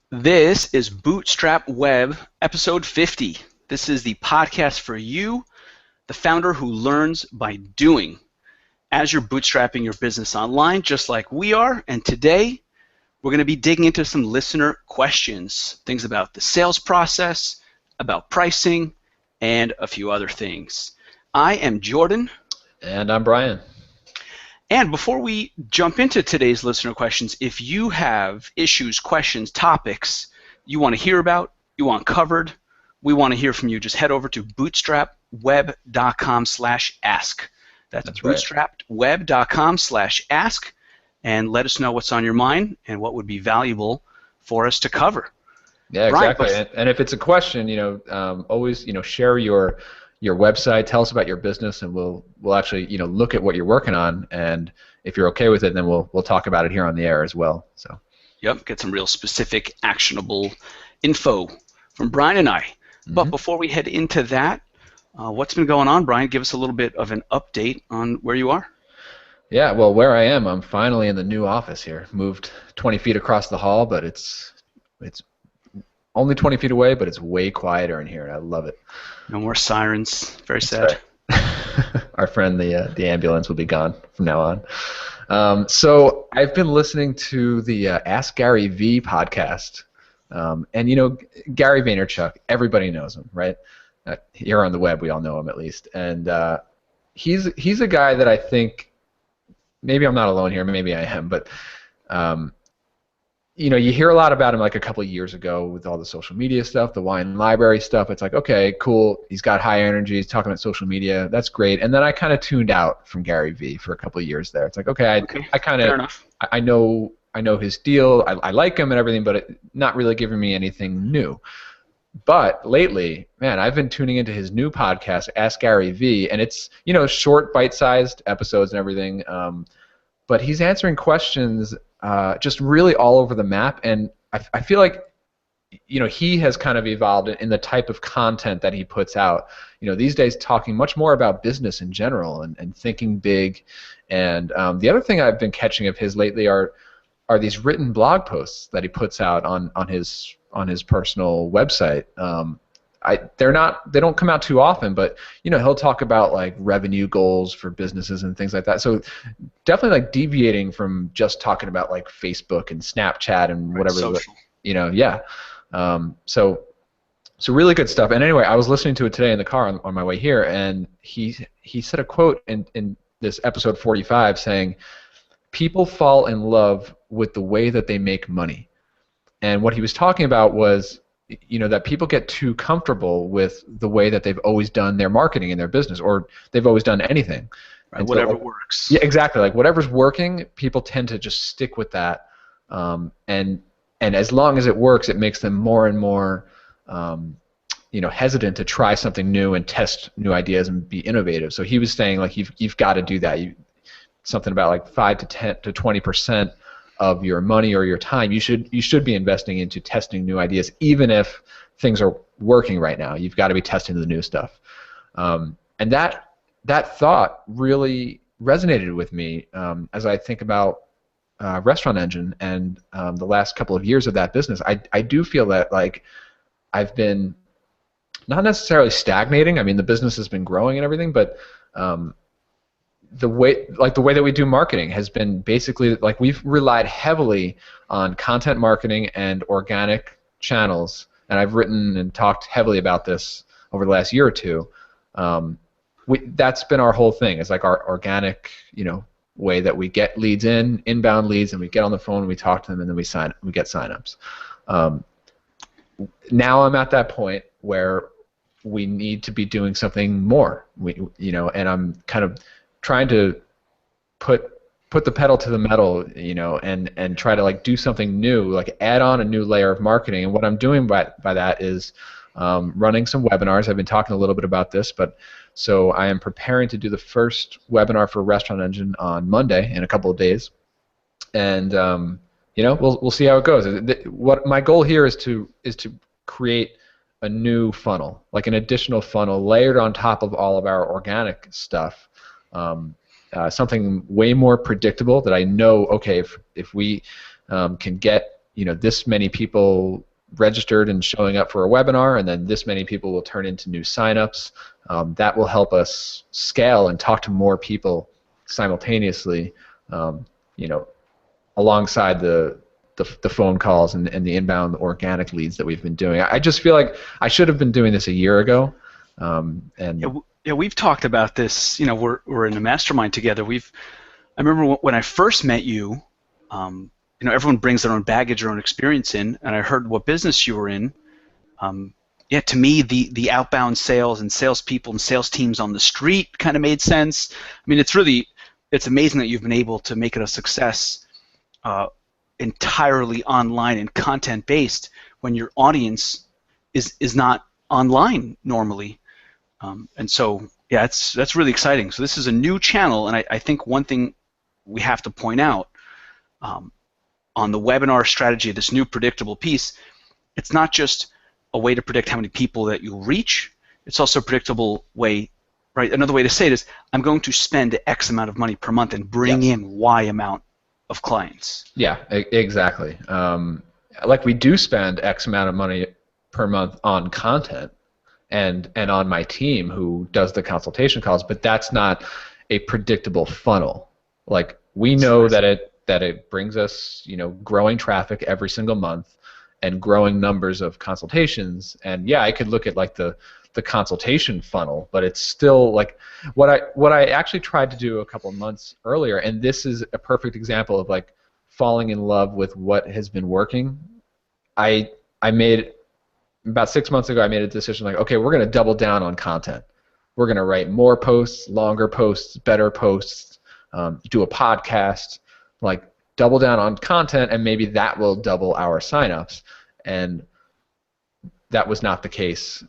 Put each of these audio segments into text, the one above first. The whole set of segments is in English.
This is Bootstrapped Web, episode 50. This is the podcast for you, the founder who learns by doing, as you're bootstrapping your business online, just like we are. And today, we're going to be digging into some listener questions, things about the sales process, about pricing, and a few other things. I am Jordan. And I'm Brian. And before we jump into today's listener questions, if you have issues, questions, topics you want to hear about, you want covered, we want to hear from you. Just head over to bootstrapweb.com/ask. That's bootstrappedweb.com/ask, and let us know what's on your mind and what would be valuable for us to cover. Yeah, Brian, exactly. And if it's a question, always, share your website, tell us about your business, and we'll actually, look at what you're working on, and if you're okay with it, then we'll talk about it here on the air as well. So. Yep, get some real specific, actionable info from Brian and I. Mm-hmm. But before we head into that, what's been going on, Brian? Give us a little bit of an update on where you are. Yeah, well, where I am, I'm finally in the new office here. Moved 20 feet across the hall, but it's only 20 feet away, but it's way quieter in here, and I love it. No more sirens. Very sad. Right. Our friend, the ambulance, will be gone from now on. So I've been listening to the Ask Gary V podcast, and Gary Vaynerchuk, everybody knows him, right? Here on the web, we all know him at least, and he's a guy that I think, maybe I'm not alone here, maybe I am, but you hear a lot about him like a couple of years ago with all the social media stuff, the wine library stuff. It's like, okay, cool. He's got high energy. He's talking about social media. That's great. And then I kind of tuned out from Gary V for a couple of years there. It's like, okay, I kind of, I know his deal. I like him and everything, but not really giving me anything new. But lately, man, I've been tuning into his new podcast, Ask Gary V, and it's short, bite-sized episodes and everything. But he's answering questions just really all over the map, and I feel like he has kind of evolved in the type of content that he puts out. These days talking much more about business in general and thinking big. And the other thing I've been catching of his lately are these written blog posts that he puts out on his personal website. They don't come out too often, but he'll talk about like revenue goals for businesses and things like that. So definitely like deviating from just talking about like Facebook and Snapchat and whatever. Social. Yeah. So really good stuff. And anyway, I was listening to it today in the car on my way here, and he said a quote in this episode 45 saying, "People fall in love with the way that they make money." And what he was talking about was that people get too comfortable with the way that they've always done their marketing in their business, or they've always done anything. Right, whatever works. Yeah, exactly. Like whatever's working, people tend to just stick with that. And as long as it works, it makes them more and more hesitant to try something new and test new ideas and be innovative. So he was saying like you've got to do that. Something about like 5 to 10 to 20% of your money or your time you should be investing into testing new ideas, even if things are working right now. You've got to be testing the new stuff, and that thought really resonated with me as I think about Restaurant Engine and the last couple of years of that business. I do feel that like I've been not necessarily stagnating. I mean, the business has been growing and everything, but the way that we do marketing has been basically like we've relied heavily on content marketing and organic channels, and I've written and talked heavily about this over the last year or two. That's been our whole thing. It's like our organic, way that we get leads inbound leads, and we get on the phone and we talk to them, and then we get signups. Now I'm at that point where we need to be doing something more. And I'm kind of trying to put the pedal to the metal, and try to like do something new, like add on a new layer of marketing. And what I'm doing by that is running some webinars. I've been talking a little bit about this, but so I am preparing to do the first webinar for Restaurant Engine on Monday in a couple of days, and we'll see how it goes. What my goal here is to create a new funnel, like an additional funnel layered on top of all of our organic stuff. Something way more predictable that I know, okay, if we can get this many people registered and showing up for a webinar, and then this many people will turn into new signups. That will help us scale and talk to more people simultaneously, alongside the phone calls and the inbound organic leads that we've been doing. I just feel like I should have been doing this a year ago. Yeah, we've talked about this. We're in a mastermind together. I remember when I first met you. Everyone brings their own baggage, their own experience in, and I heard what business you were in. To me, the outbound sales and salespeople and sales teams on the street kind of made sense. I mean, it's amazing that you've been able to make it a success entirely online and content-based when your audience is not online normally. And so, yeah, that's really exciting. So this is a new channel, and I think one thing we have to point out on the webinar strategy, this new predictable piece, it's not just a way to predict how many people that you'll reach, it's also a predictable way, right? Another way to say it is, I'm going to spend X amount of money per month and bring in Y amount of clients. Yeah, exactly. Like we do spend X amount of money per month on content and on my team who does the consultation calls, but that's not a predictable funnel. Like we know that it brings us, growing traffic every single month and growing numbers of consultations. And yeah, I could look at like the consultation funnel, but it's still like what I actually tried to do a couple of months earlier, and this is a perfect example of like falling in love with what has been working. I made about 6 months ago, I made a decision like, okay, we're going to double down on content. We're going to write more posts, longer posts, better posts, do a podcast, like double down on content, and maybe that will double our signups. And that was not the case.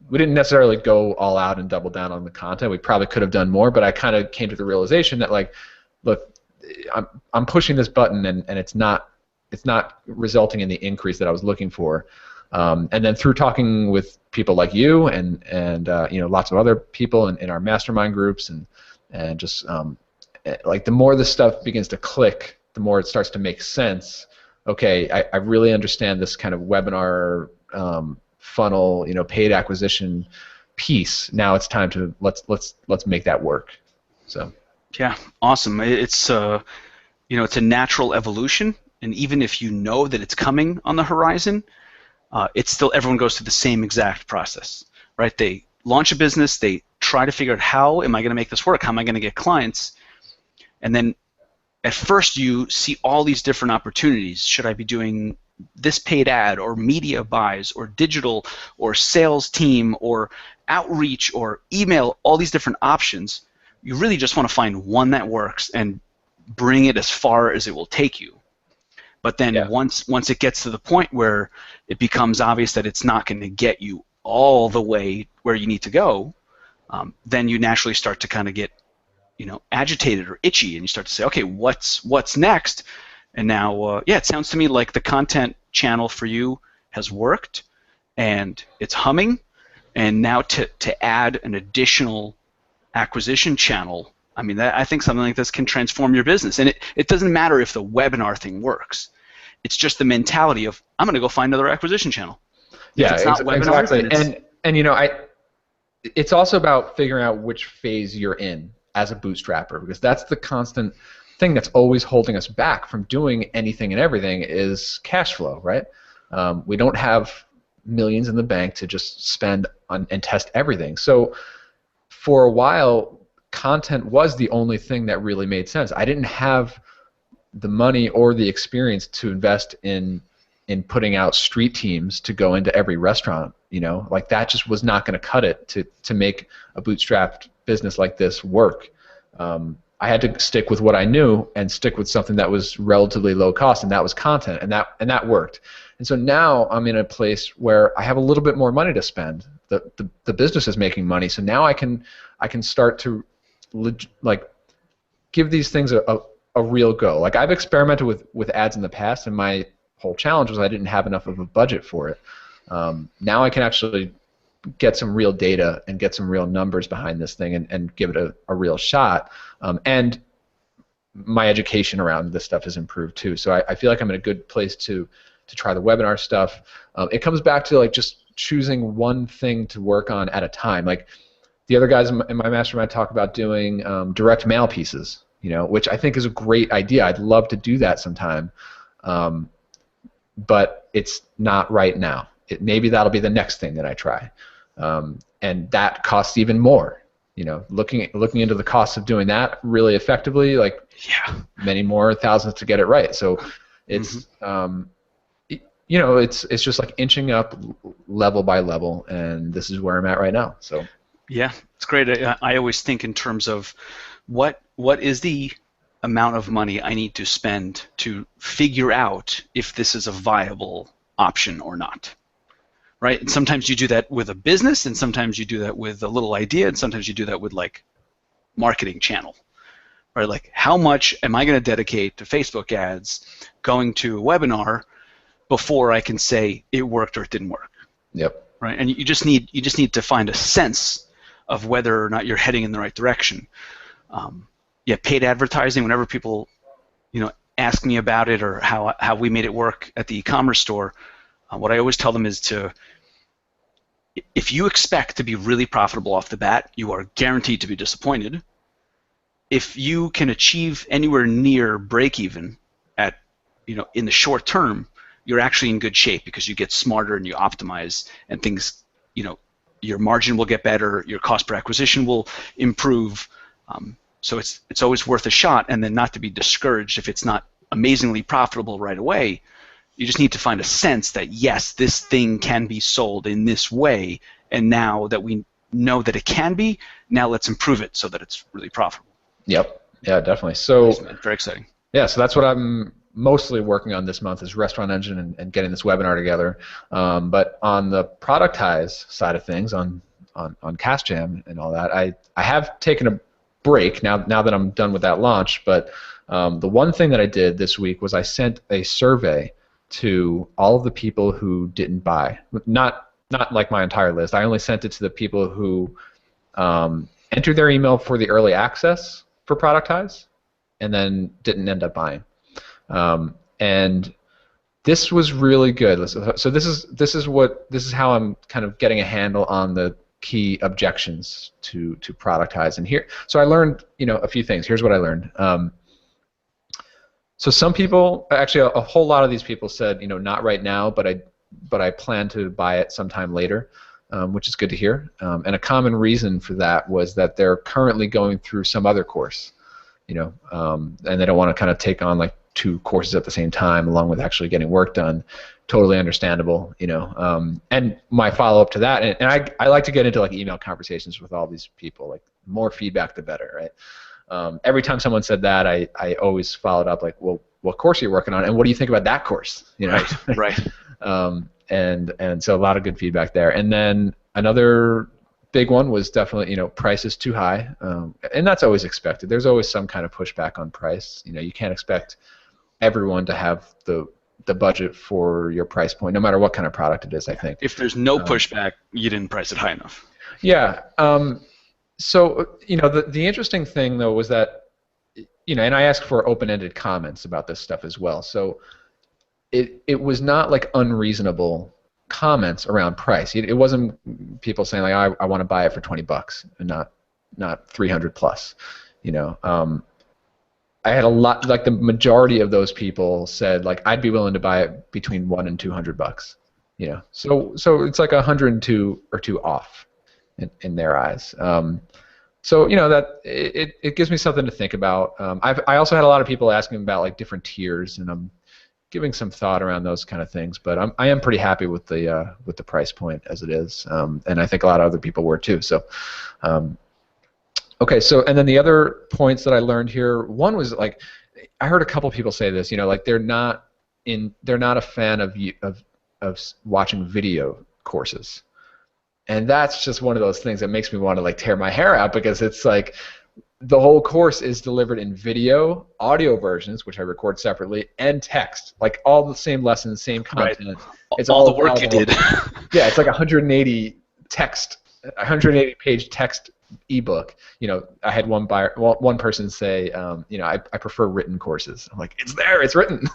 We didn't necessarily go all out and double down on the content. We probably could have done more, but I kind of came to the realization that like, look, I'm pushing this button and it's not resulting in the increase that I was looking for. And then through talking with people like you and lots of other people in our mastermind groups and just like the more this stuff begins to click, the more it starts to make sense. Okay, I really understand this kind of webinar funnel, paid acquisition piece. Now it's time to let's make that work. So yeah, awesome. It's it's a natural evolution, and even if you know that it's coming on the horizon, it's still everyone goes through the same exact process, right? They launch a business, they try to figure out how am I going to make this work? How am I going to get clients? And then at first you see all these different opportunities. Should I be doing this paid ad or media buys or digital or sales team or outreach or email, all these different options? You really just want to find one that works and bring it as far as it will take you. But then once it gets to the point where it becomes obvious that it's not going to get you all the way where you need to go, then you naturally start to kind of get agitated or itchy, and you start to say, okay, what's next? And now, it sounds to me like the content channel for you has worked, and it's humming, and now to add an additional acquisition channel, I mean, I think something like this can transform your business. And it doesn't matter if the webinar thing works. It's just the mentality of, I'm going to go find another acquisition channel. Yeah, exactly. And it's also about figuring out which phase you're in as a bootstrapper, because that's the constant thing that's always holding us back from doing anything and everything is cash flow, right? We don't have millions in the bank to just spend on and test everything. So for a while, content was the only thing that really made sense. I didn't have the money or the experience to invest in putting out street teams to go into every restaurant. Like that just was not going to cut it to make a bootstrapped business like this work. I had to stick with what I knew and stick with something that was relatively low cost, and that was content, and that worked. And so now I'm in a place where I have a little bit more money to spend. The business is making money, so now I can start to give these things a real go. Like I've experimented with ads in the past, and my whole challenge was I didn't have enough of a budget for it. Now I can actually get some real data and get some real numbers behind this thing and give it a real shot. And my education around this stuff has improved too. So I feel like I'm in a good place to try the webinar stuff. It comes back to like just choosing one thing to work on at a time. Like the other guys in my mastermind talk about doing direct mail pieces, which I think is a great idea. I'd love to do that sometime, but it's not right now. Maybe that'll be the next thing that I try, and that costs even more. Looking into the costs of doing that really effectively, like many more thousands to get it right. So it's it's just like inching up level by level, and this is where I'm at right now. So yeah, it's great. I always think in terms of what is the amount of money I need to spend to figure out if this is a viable option or not. Right? And sometimes you do that with a business, and sometimes you do that with a little idea, and sometimes you do that with like marketing channel. Right? Like how much am I going to dedicate to Facebook ads, going to a webinar before I can say it worked or it didn't work? Yep. Right? And you just need to find a sense of whether or not you're heading in the right direction. Paid advertising, whenever people ask me about it or how we made it work at the e-commerce store, what I always tell them is if you expect to be really profitable off the bat, you are guaranteed to be disappointed. If you can achieve anywhere near break-even in the short term, you're actually in good shape because you get smarter and you optimize, and things, your margin will get better, your cost per acquisition will improve. So it's always worth a shot, and then not to be discouraged if it's not amazingly profitable right away. You just need to find a sense that, yes, this thing can be sold in this way, and now that we know that it can be, now let's improve it so that it's really profitable. Yep. Yeah, definitely. So very exciting. Yeah, so that's what I'm mostly working on this month is Restaurant Engine and getting this webinar together. But on the productize side of things, on CastJam and all that, I have taken a break now that I'm done with that launch. But the one thing that I did this week was I sent a survey to all of the people who didn't buy. Not like my entire list. I only sent it to the people who entered their email for the early access for Productize and then didn't end up buying. And this was really good. So this is how I'm kind of getting a handle on the key objections to Productize. And here, so I learned a few things. Here's what I learned. So some people, actually a whole lot of these people said, not right now, but I plan to buy it sometime later, which is good to hear. And a common reason for that was that they're currently going through some other course, and they don't want to kind of take on like 2 courses at the same time along with actually getting work done. Totally understandable, and my follow-up to that, and I like to get into like email conversations with all these people, like more feedback the better, right? Every time someone said that, I always followed up like, well, what course are you working on, and what do you think about that course? Right. And so a lot of good feedback there. And then another big one was definitely, price is too high, and that's always expected. There's always some kind of pushback on price. You can't expect everyone to have the budget for your price point, no matter what kind of product it is. I think if there's no pushback, you didn't price it high enough. Yeah. So, the interesting thing, though, was that, and I asked for open-ended comments about this stuff as well. So it was not like unreasonable comments around price. It wasn't people saying like, I want to buy it for $20 and not 300 plus. I had a lot, like the majority of those people said like, I'd be willing to buy it between $100 and $200. So it's like 102 or 2 off in their eyes. So that it gives me something to think about. I also had a lot of people asking about like different tiers, and I'm giving some thought around those kind of things. But I am pretty happy with the price point as it is, and I think a lot of other people were too. So, okay. So and then the other points that I learned here, one was like, I heard a couple people say this. Like they're not a fan of watching video courses. And that's just one of those things that makes me want to like tear my hair out, because it's like the whole course is delivered in video, audio versions, which I record separately, and text, like all the same lessons, same content. Right. It's all the work you did. Yeah, it's like 180 page text ebook. I had one person say, I prefer written courses. I'm like, it's there, it's written.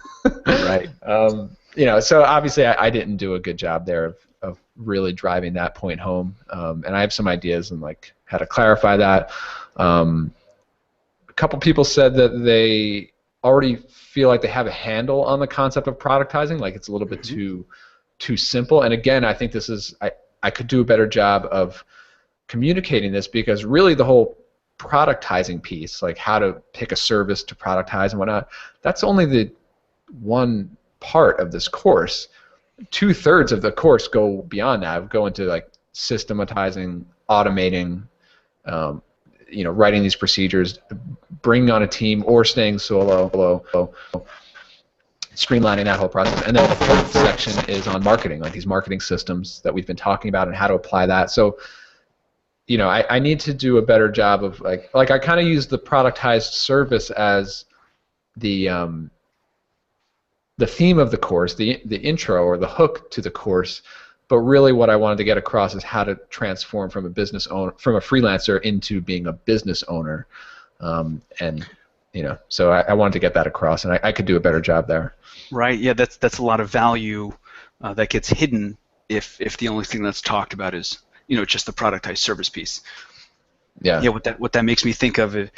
Right. So obviously I didn't do a good job there of really driving that point home. And I have some ideas on like how to clarify that. A couple people said that they already feel like they have a handle on the concept of productizing, like it's a little bit too simple. And again, I think this is I could do a better job of communicating this, because really the whole productizing piece, like how to pick a service to productize and whatnot, that's only the one part of this course. 2/3 of the course go beyond that, go into like systematizing, automating, writing these procedures, bringing on a team or staying solo, streamlining that whole process. And then the third section is on marketing, like these marketing systems that we've been talking about and how to apply that. So, I need to do a better job of like I kind of use the productized service as the theme of the course, the intro or the hook to the course. But really, what I wanted to get across is how to transform from a business owner, from a freelancer, into being a business owner, So I wanted to get that across, and I could do a better job there. Right. Yeah, that's a lot of value that gets hidden if the only thing that's talked about is just the productized service piece. Yeah. Yeah. What that makes me think of is,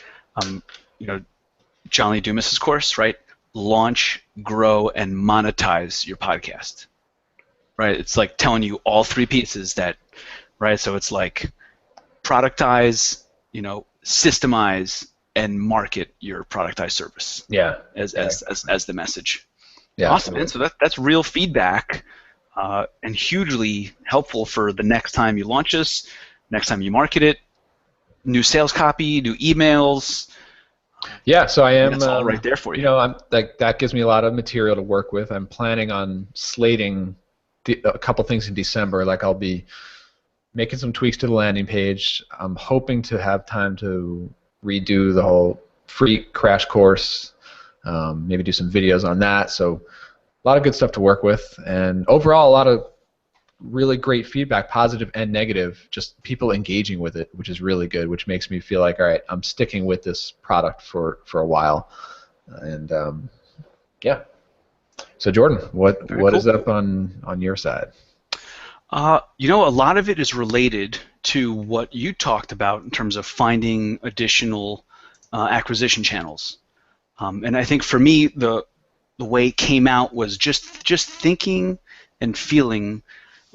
John Lee Dumas's course, right? Launch, grow, and monetize your podcast. Right. It's like telling you all three pieces that, right? So it's like productize, systemize, and market your productized service. Yeah. As the message. Yeah. Awesome, man. So that's real feedback, and hugely helpful for the next time you launch this, next time you market it, new sales copy, new emails. Yeah, so I am. That's all right there for you. I'm like that gives me a lot of material to work with. I'm planning on slating a couple things in December. Like I'll be making some tweaks to the landing page. I'm hoping to have time to redo the whole free crash course. Maybe do some videos on that. So a lot of good stuff to work with, and overall a lot of really great feedback, positive and negative, just people engaging with it, which is really good, which makes me feel like, all right, I'm sticking with this product for a while. And yeah. So Jordan, what cool. Is up on your side? A lot of it is related to what you talked about in terms of finding additional acquisition channels. And I think for me, the way it came out was just thinking and feeling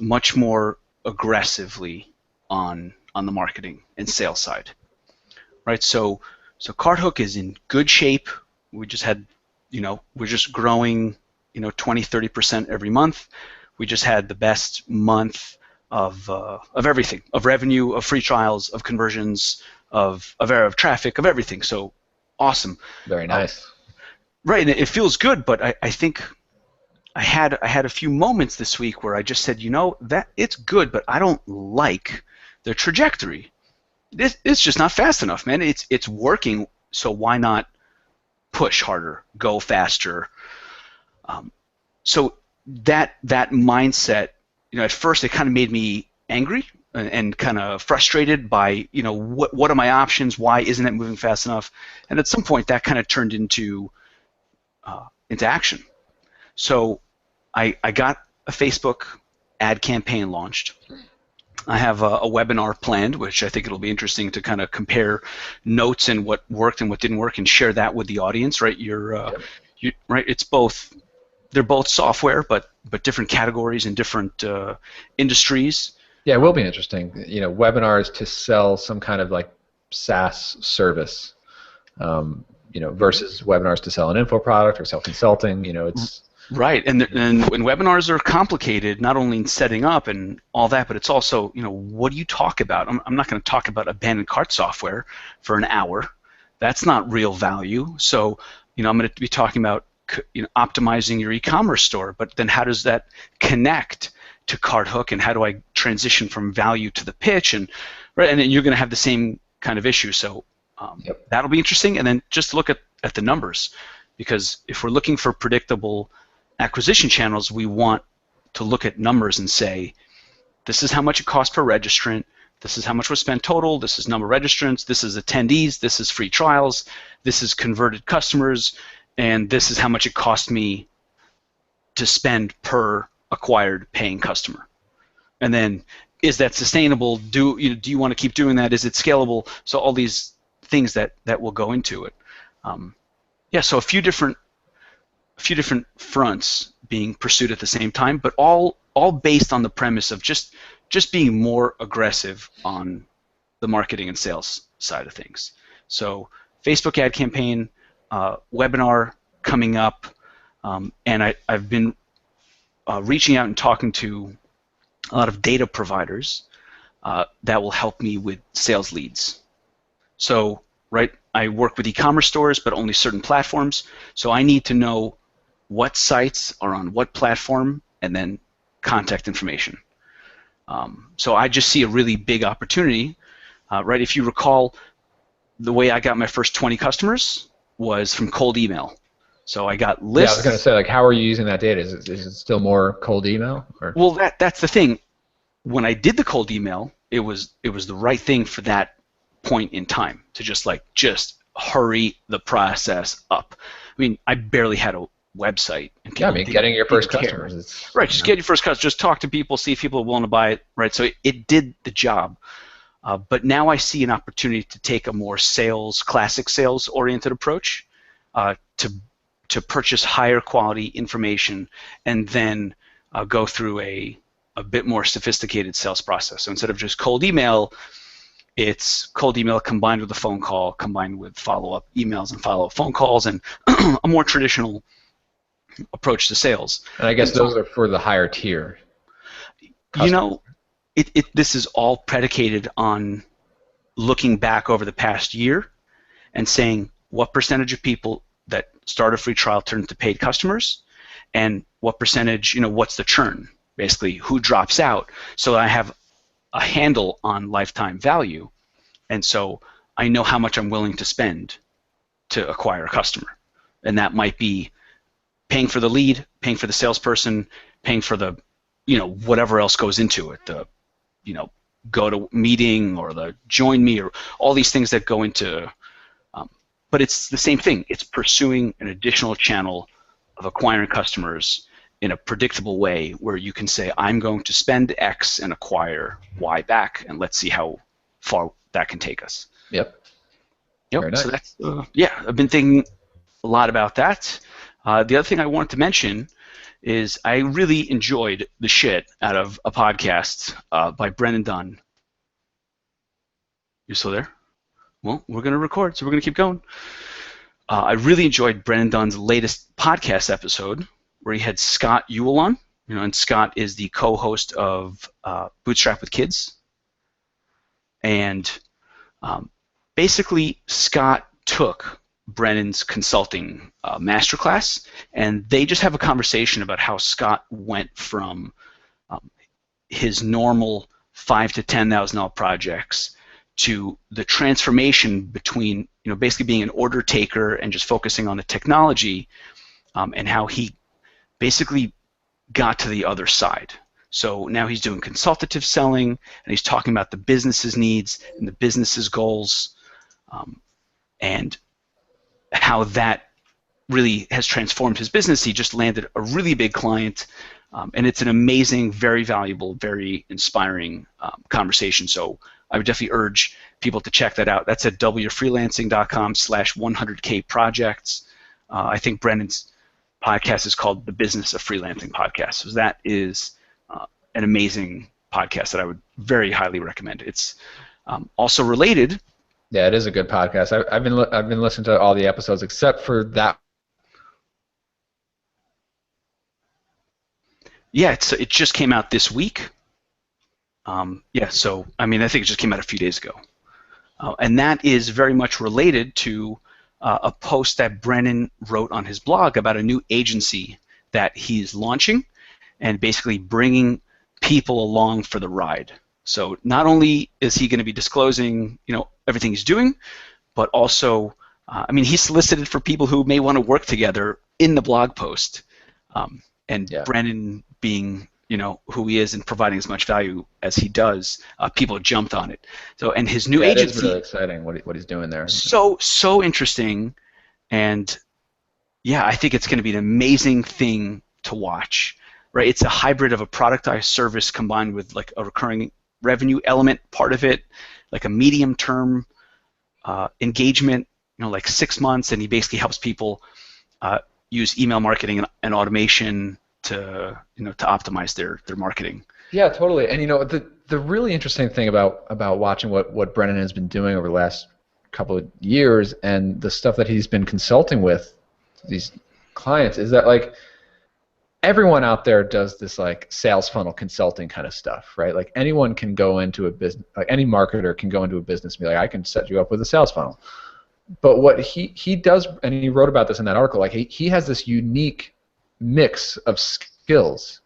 much more aggressively on the marketing and sales side, right? So CardHook is in good shape. We just had, we're just growing, 20-30% every month. We just had the best month of everything, of revenue, of free trials, of conversions, of traffic, of everything. So awesome. Very nice. Right, and it feels good, but I think I had a few moments this week where I just said, that it's good, but I don't like the trajectory. It's just not fast enough, man. It's working, so why not push harder, go faster? So that mindset, at first it kind of made me angry and kind of frustrated by, what are my options? Why isn't it moving fast enough? And at some point that kind of turned into action. So I got a Facebook ad campaign launched. I have a webinar planned, which I think it'll be interesting to kind of compare notes and what worked and what didn't work, and share that with the audience. Right? Right? It's both. They're both software, but different categories and different industries. Yeah, it will be interesting. Webinars to sell some kind of like SaaS service. Versus webinars to sell an info product or sell consulting. It's right, and when webinars are complicated, not only in setting up and all that, but it's also, what do you talk about? I'm not going to talk about abandoned cart software for an hour. That's not real value. So, I'm going to be talking about optimizing your e-commerce store, but then how does that connect to CardHook, and how do I transition from value to the pitch, and then you're going to have the same kind of issue. So that'll be interesting, and then just look at the numbers, because if we're looking for predictable acquisition channels, we want to look at numbers and say, this is how much it costs per registrant, This is how much was spent total. This is number of registrants. This is attendees. This is free trials. This is converted customers. And this is how much it cost me to spend per acquired paying customer. And then, is that sustainable? Do you want to keep doing that? Is it scalable? So all these things that will go into it. Yeah, so a few different fronts being pursued at the same time, but all based on the premise of just being more aggressive on the marketing and sales side of things. So Facebook ad campaign, webinar coming up, and I've been reaching out and talking to a lot of data providers that will help me with sales leads. So, right, I work with e-commerce stores, but only certain platforms. So I need to know what sites are on what platform, and then contact information. So I just see a really big opportunity, right? If you recall, the way I got my first 20 customers was from cold email. So I got lists. Yeah, I was going to say, like, how are you using that data? Is it still more cold email? Or? Well, that's the thing. When I did the cold email, it was the right thing for that point in time to just hurry the process up. I mean, I barely had a website. And yeah, I mean, getting your first customers. Right, just get your first customers. Just talk to people, see if people are willing to buy it. Right, so it did the job. But now I see an opportunity to take a more classic sales-oriented approach to purchase higher quality information and then go through a bit more sophisticated sales process. So instead of just cold email, it's cold email combined with a phone call, combined with follow-up emails and follow-up phone calls, and a more traditional approach to sales. And I guess those are for the higher tier customers. You know, this is all predicated on looking back over the past year and saying what percentage of people that start a free trial turn into paid customers, and what percentage, what's the churn, basically who drops out, so that I have a handle on lifetime value, and so I know how much I'm willing to spend to acquire a customer. And that might be paying for the lead, paying for the salesperson, paying for the, whatever else goes into it, the, go to meeting or the join me or all these things that go into, but it's the same thing. It's pursuing an additional channel of acquiring customers in a predictable way where you can say, I'm going to spend X and acquire Y back, and let's see how far that can take us. Yep. Very nice. So that's, I've been thinking a lot about that. The other thing I wanted to mention is I really enjoyed the shit out of a podcast by Brennan Dunn. You still there? Well, we're going to record, so we're going to keep going. I really enjoyed Brennan Dunn's latest podcast episode where he had Scott Ewell on, and Scott is the co-host of Bootstrapped with Kids. And basically, Scott took Brennan's consulting masterclass, and they just have a conversation about how Scott went from his normal $5,000 to $10,000 projects to the transformation between, basically being an order taker and just focusing on the technology, and how he basically got to the other side. So now he's doing consultative selling, and he's talking about the business's needs and the business's goals, and how that really has transformed his business. He just landed a really big client, and it's an amazing, very valuable, very inspiring conversation. So I would definitely urge people to check that out. That's at wfreelancing.com/100K projects. I think Brennan's podcast is called The Business of Freelancing Podcast. So that is an amazing podcast that I would very highly recommend. It's also related. Yeah, it is a good podcast. I've been listening to all the episodes except for that. Yeah, it just came out this week. So I think it just came out a few days ago, and that is very much related to a post that Brennan wrote on his blog about a new agency that he's launching, and basically bringing people along for the ride. So not only is he going to be disclosing, everything he's doing, but also, he solicited for people who may want to work together in the blog post, and Brennan being who he is and providing as much value as he does, people jumped on it. So, and his new Yeah, it is agency, really exciting what he's doing there. so interesting, and yeah, I think it's going to be an amazing thing to watch. Right? It's a hybrid of a productized service combined with like a recurring revenue element part of it, like a medium-term engagement, like 6 months, and he basically helps people use email marketing and automation to optimize their marketing. Yeah, totally. And the really interesting thing about watching what Brennan has been doing over the last couple of years and the stuff that he's been consulting with these clients is that like everyone out there does this like sales funnel consulting kind of stuff, right? Like anyone can go into a business, like any marketer can go into a business and be like, I can set you up with a sales funnel. But what he does, and he wrote about this in that article, like he has this unique mix of skills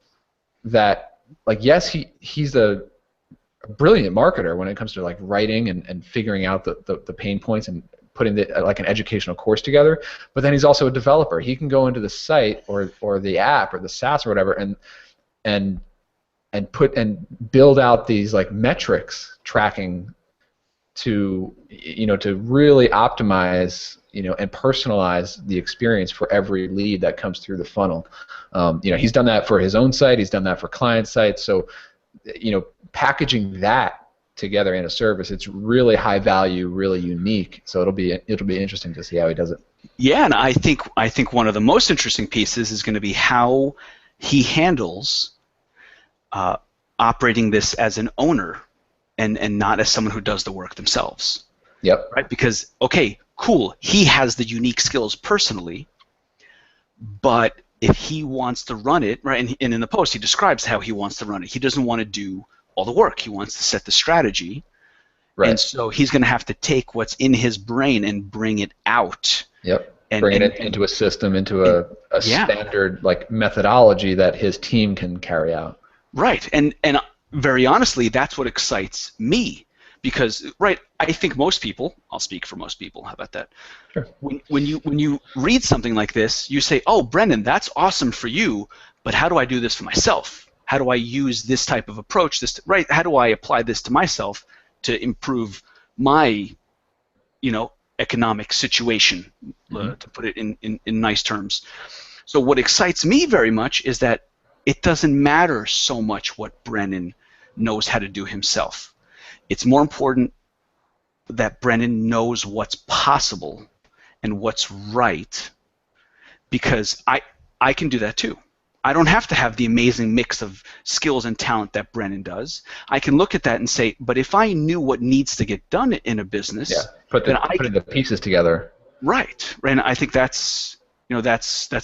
that, like, yes, he's a brilliant marketer when it comes to like writing and figuring out the pain points and putting like an educational course together, but then he's also a developer. He can go into the site or the app or the SaaS or whatever and build out these like metrics tracking to really optimize and personalize the experience for every lead that comes through the funnel. He's done that for his own site. He's done that for client sites. So packaging that together in a service, it's really high value, really unique. So it'll be interesting to see how he does it. Yeah, and I think one of the most interesting pieces is going to be how he handles operating this as an owner and not as someone who does the work themselves. Yep. Right? Because, okay, cool, he has the unique skills personally, but if he wants to run it, right, and in the post he describes how he wants to run it. He doesn't want to do all the work. He wants to set the strategy. Right. And so he's going to have to take what's in his brain and bring it out. Yep. Bring it into a system, into a standard like methodology that his team can carry out. Right. And very honestly, that's what excites me. Because, right, I think most people, I'll speak for most people, how about that? Sure. When you read something like this, you say, oh, Brendan, that's awesome for you, but how do I do this for myself? How do I use this type of approach? Right? How do I apply this to myself to improve my, economic situation, to put it in nice terms? So what excites me very much is that it doesn't matter so much what Brennan knows how to do himself. It's more important that Brennan knows what's possible and what's right, because I can do that too. I don't have to have the amazing mix of skills and talent that Brennan does. I can look at that and say, but if I knew what needs to get done in a business, putting the pieces together. Right, and I think that's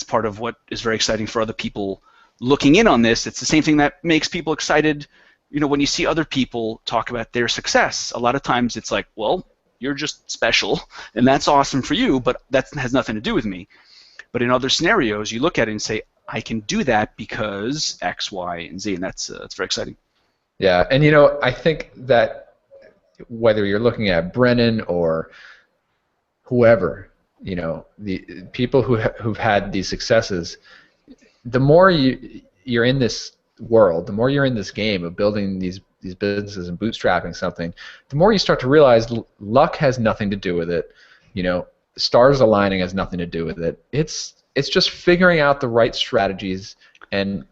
part of what is very exciting for other people looking in on this. It's the same thing that makes people excited. When you see other people talk about their success, a lot of times it's like, well, you're just special, and that's awesome for you, but that has nothing to do with me. But in other scenarios, you look at it and say, I can do that because X, Y, and Z, and that's very exciting. Yeah, and I think that whether you're looking at Brennan or whoever, the people who've had these successes, the more you're in this world, the more you're in this game of building these businesses and bootstrapping something, the more you start to realize luck has nothing to do with it. Stars aligning has nothing to do with it. It's just figuring out the right strategies and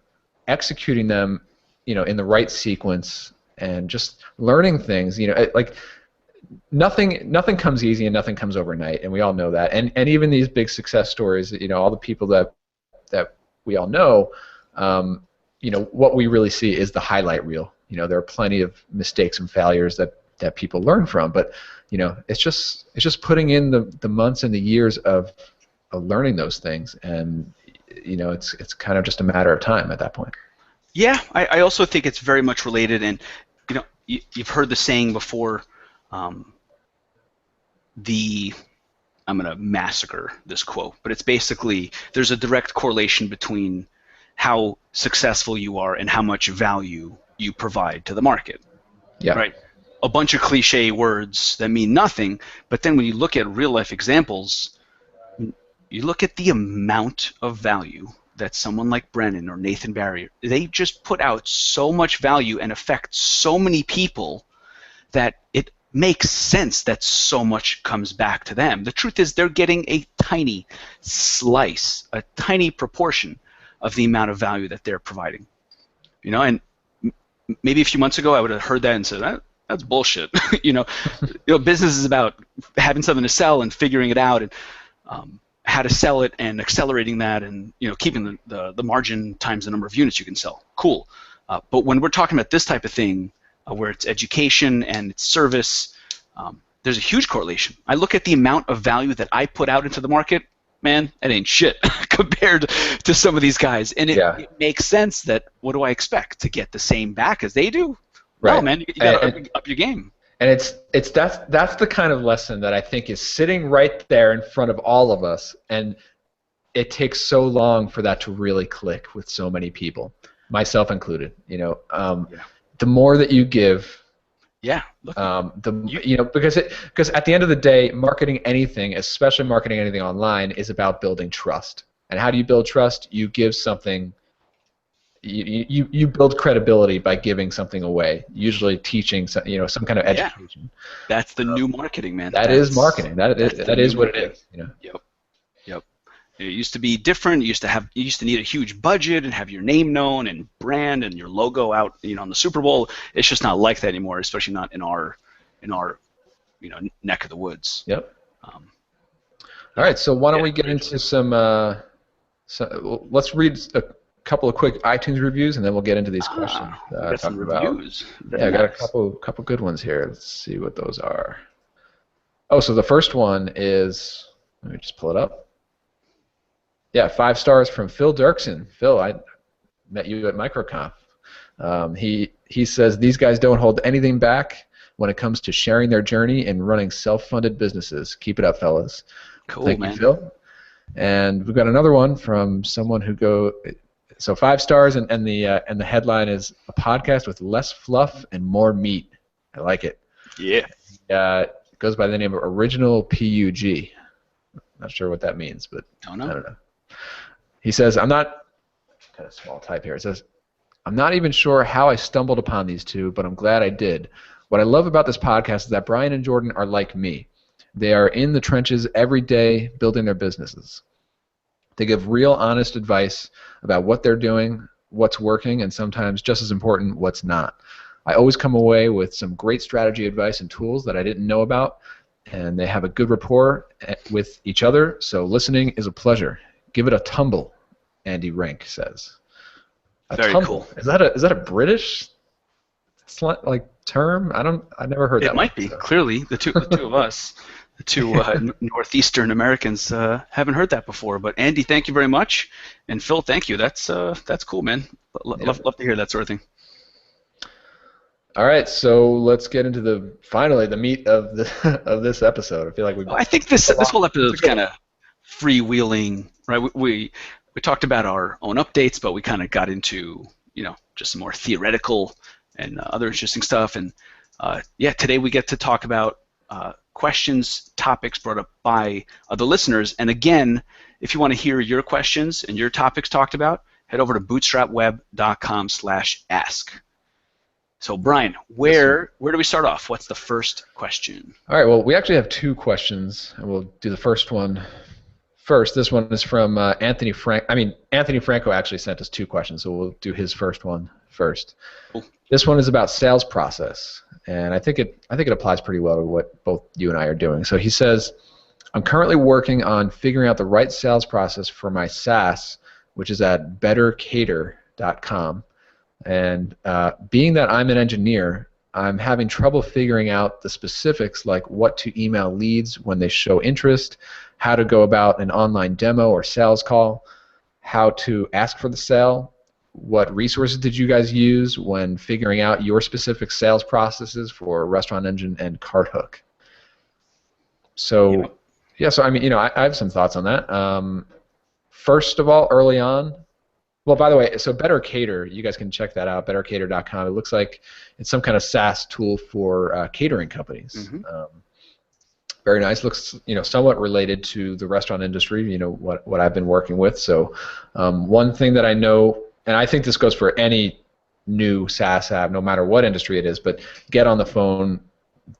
executing them, in the right sequence, and just learning things. Like nothing comes easy and nothing comes overnight, and we all know that. And even these big success stories, all the people that we all know. What we really see is the highlight reel. There are plenty of mistakes and failures that people learn from, but it's just putting in the months and the years of learning those things, and it's kind of just a matter of time at that point. Yeah, I also think it's very much related, and you've heard the saying before. I'm going to massacre this quote, but it's basically there's a direct correlation between how successful you are and how much value you provide to the market. Yeah. Right? A bunch of cliche words that mean nothing, but then when you look at real life examples, you look at the amount of value that someone like Brennan or Nathan Barry, they just put out so much value and affect so many people that it makes sense that so much comes back to them. The truth is they're getting a tiny slice, a tiny proportion of the amount of value that they're providing. And maybe a few months ago I would have heard that and said, that's bullshit. Business is about having something to sell and figuring it out, and how to sell it and accelerating that, and keeping the margin times the number of units you can sell. Cool. But when we're talking about this type of thing, where it's education and it's service, there's a huge correlation. I look at the amount of value that I put out into the market, man, that ain't shit compared to some of these guys. And it makes sense that what do I expect? To get the same back as they do? Right. No, man, you got to up your game. And that's the kind of lesson that I think is sitting right there in front of all of us, and it takes so long for that to really click with so many people, myself included. The more that you give, because at the end of the day, marketing anything, especially marketing anything online, is about building trust. And how do you build trust? You give something. You build credibility by giving something away, usually teaching some kind of education. That's the new marketing, man. That is marketing. That is what it is. Yep. It used to be different. You used to need a huge budget and have your name known and brand and your logo out, on the Super Bowl. It's just not like that anymore, especially not in our neck of the woods. Yep. All right. So why don't we get into some? Let's read a couple of quick iTunes reviews, and then we'll get into these questions. Got some reviews. I got a couple good ones here. Let's see what those are. Oh, so the first one is, let me just pull it up. Yeah, 5 stars from Phil Dirksen. Phil, I met you at MicroConf. He says, these guys don't hold anything back when it comes to sharing their journey and running self-funded businesses. Keep it up, fellas. Cool, Thank man. you, Phil. And we've got another one from someone who so 5 stars, and the headline is a podcast with less fluff and more meat. I like it. Yeah. It goes by the name of Original PUG. Not sure what that means, but I don't know. He says, I'm not, kind of small type here, it says, I'm not even sure how I stumbled upon these two, but I'm glad I did. What I love about this podcast is that Brian and Jordan are like me. They are in the trenches every day building their businesses. They give real, honest advice about what they're doing, what's working, and sometimes, just as important, what's not. I always come away with some great strategy advice and tools that I didn't know about, and they have a good rapport with each other, so listening is a pleasure. Give it a tumble, Andy Rank says. Very tumble. Cool. Is that a British term? I never heard that. It might be. Clearly, the two of us, the two northeastern Americans, haven't heard that before. But Andy, thank you very much, and Phil, thank you. That's cool, man. Love to hear that sort of thing. All right, so let's get into finally the meat of this episode. I feel like I think this whole episode is kind of freewheeling, right? We talked about our own updates, but we kind of got into just some more theoretical and other interesting stuff. And today we get to talk about questions, topics brought up by the listeners. And again, if you want to hear your questions and your topics talked about, head over to bootstrapweb.com/ask. So Brian, where do we start off? What's the first question? All right, well, we actually have 2 questions, and we'll do the first one first. This one is from Anthony Franco actually sent us 2 questions, so we'll do his first one first. Cool. This one is about sales process, and I think it applies pretty well to what both you and I are doing. So he says, I'm currently working on figuring out the right sales process for my SaaS, which is at bettercater.com. And being that I'm an engineer, I'm having trouble figuring out the specifics, like what to email leads when they show interest, how to go about an online demo or sales call, how to ask for the sale, what resources did you guys use when figuring out your specific sales processes for Restaurant Engine and CartHook. So, I have some thoughts on that. First of all, early on, well, by the way, so Better Cater, you guys can check that out, bettercater.com. It looks like it's some kind of SaaS tool for catering companies. Mm-hmm. Very nice. Looks, somewhat related to the restaurant industry, what I've been working with. So one thing that I know, and I think this goes for any new SaaS app, no matter what industry it is, but get on the phone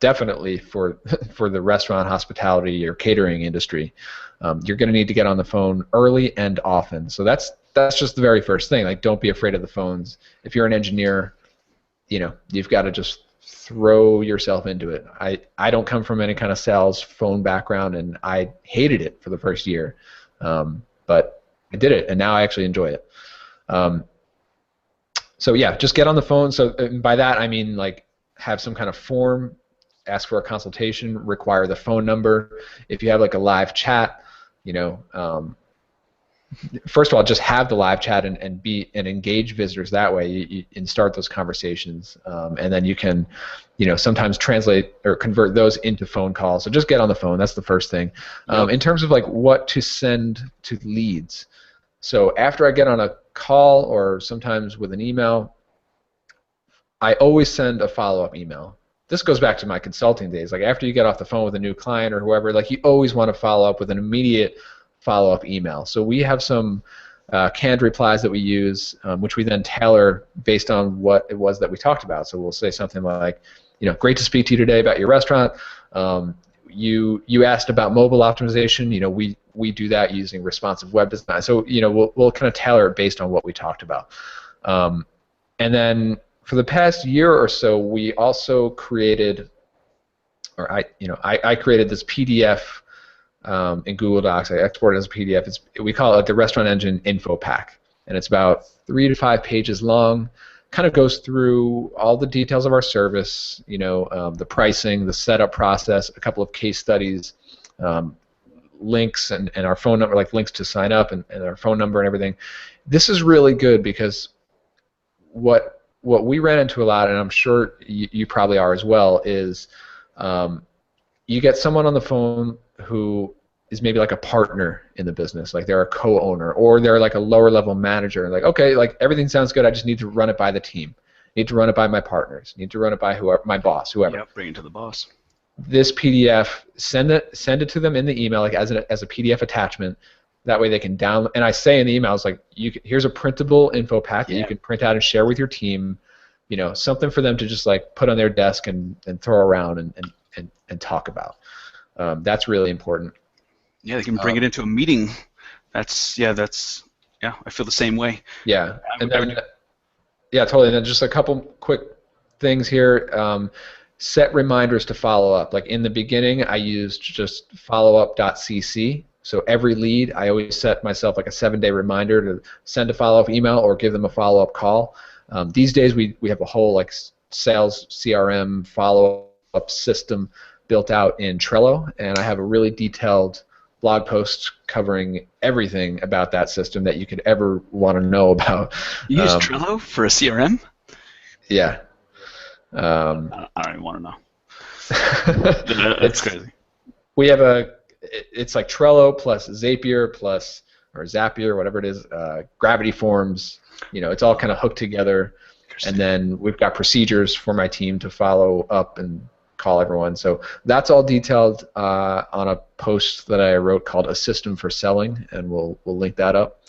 definitely for for the restaurant, hospitality, or catering industry. You're going to need to get on the phone early and often. So that's just the very first thing. Like, don't be afraid of the phones. If you're an engineer, you've got to just throw yourself into it. I don't come from any kind of sales phone background, and I hated it for the first year, but I did it, and now I actually enjoy it. So yeah, just get on the phone. So by that I mean, like, have some kind of form, ask for a consultation, require the phone number. If you have like a live chat, first of all, just have the live chat and engage visitors that way, and start those conversations, and then you can, sometimes translate or convert those into phone calls. So just get on the phone. That's the first thing. Yep. In terms of like what to send to leads, so after I get on a call or sometimes with an email, I always send a follow-up email. This goes back to my consulting days. Like, after you get off the phone with a new client or whoever, like, you always want to follow up with an immediate follow-up email. So we have some canned replies that we use, which we then tailor based on what it was that we talked about. So we'll say something like, great to speak to you today about your restaurant. You asked about mobile optimization. We do that using responsive web design. So we'll kind of tailor it based on what we talked about. And then for the past year or so, we also created, or I created this PDF in Google Docs. I exported it as a PDF. We call it like the Restaurant Engine Info Pack, and it's about 3 to 5 pages long. Kind of goes through all the details of our service, the pricing, the setup process, a couple of case studies, links, and our phone number, like links to sign up, and our phone number and everything. This is really good because what we ran into a lot, and I'm sure you probably are as well, is you get someone on the phone who is maybe like a partner in the business, like they're a co-owner, or they're like a lower level manager, like, okay, like, everything sounds good, I just need to run it by the team, need to run it by my partners, need to run it by whoever, my boss, whoever. Yep, bring it to the boss. This PDF, send it to them in the email, like as a PDF attachment. That way they can download. And I say in the emails, like, here's a printable info pack that you can print out and share with your team. Something for them to just like put on their desk and throw around and talk about. That's really important. Yeah, they can bring it into a meeting. I feel the same way. Yeah, and then, yeah, totally. And then just a couple quick things here. Set reminders to follow up. Like, in the beginning, I used just followup.cc. So every lead, I always set myself like a 7-day reminder to send a follow-up email or give them a follow-up call. These days, we have a whole like sales CRM follow-up system built out in Trello, and I have a really detailed blog post covering everything about that system that you could ever want to know about. You use Trello for a CRM? Yeah. I don't even want to know. That's crazy. We have it's like Trello plus Zapier plus, or Zapier, whatever it is, Gravity Forms. It's all kind of hooked together, and then we've got procedures for my team to follow up and call everyone. So that's all detailed on a post that I wrote called "A System for Selling," and we'll link that up.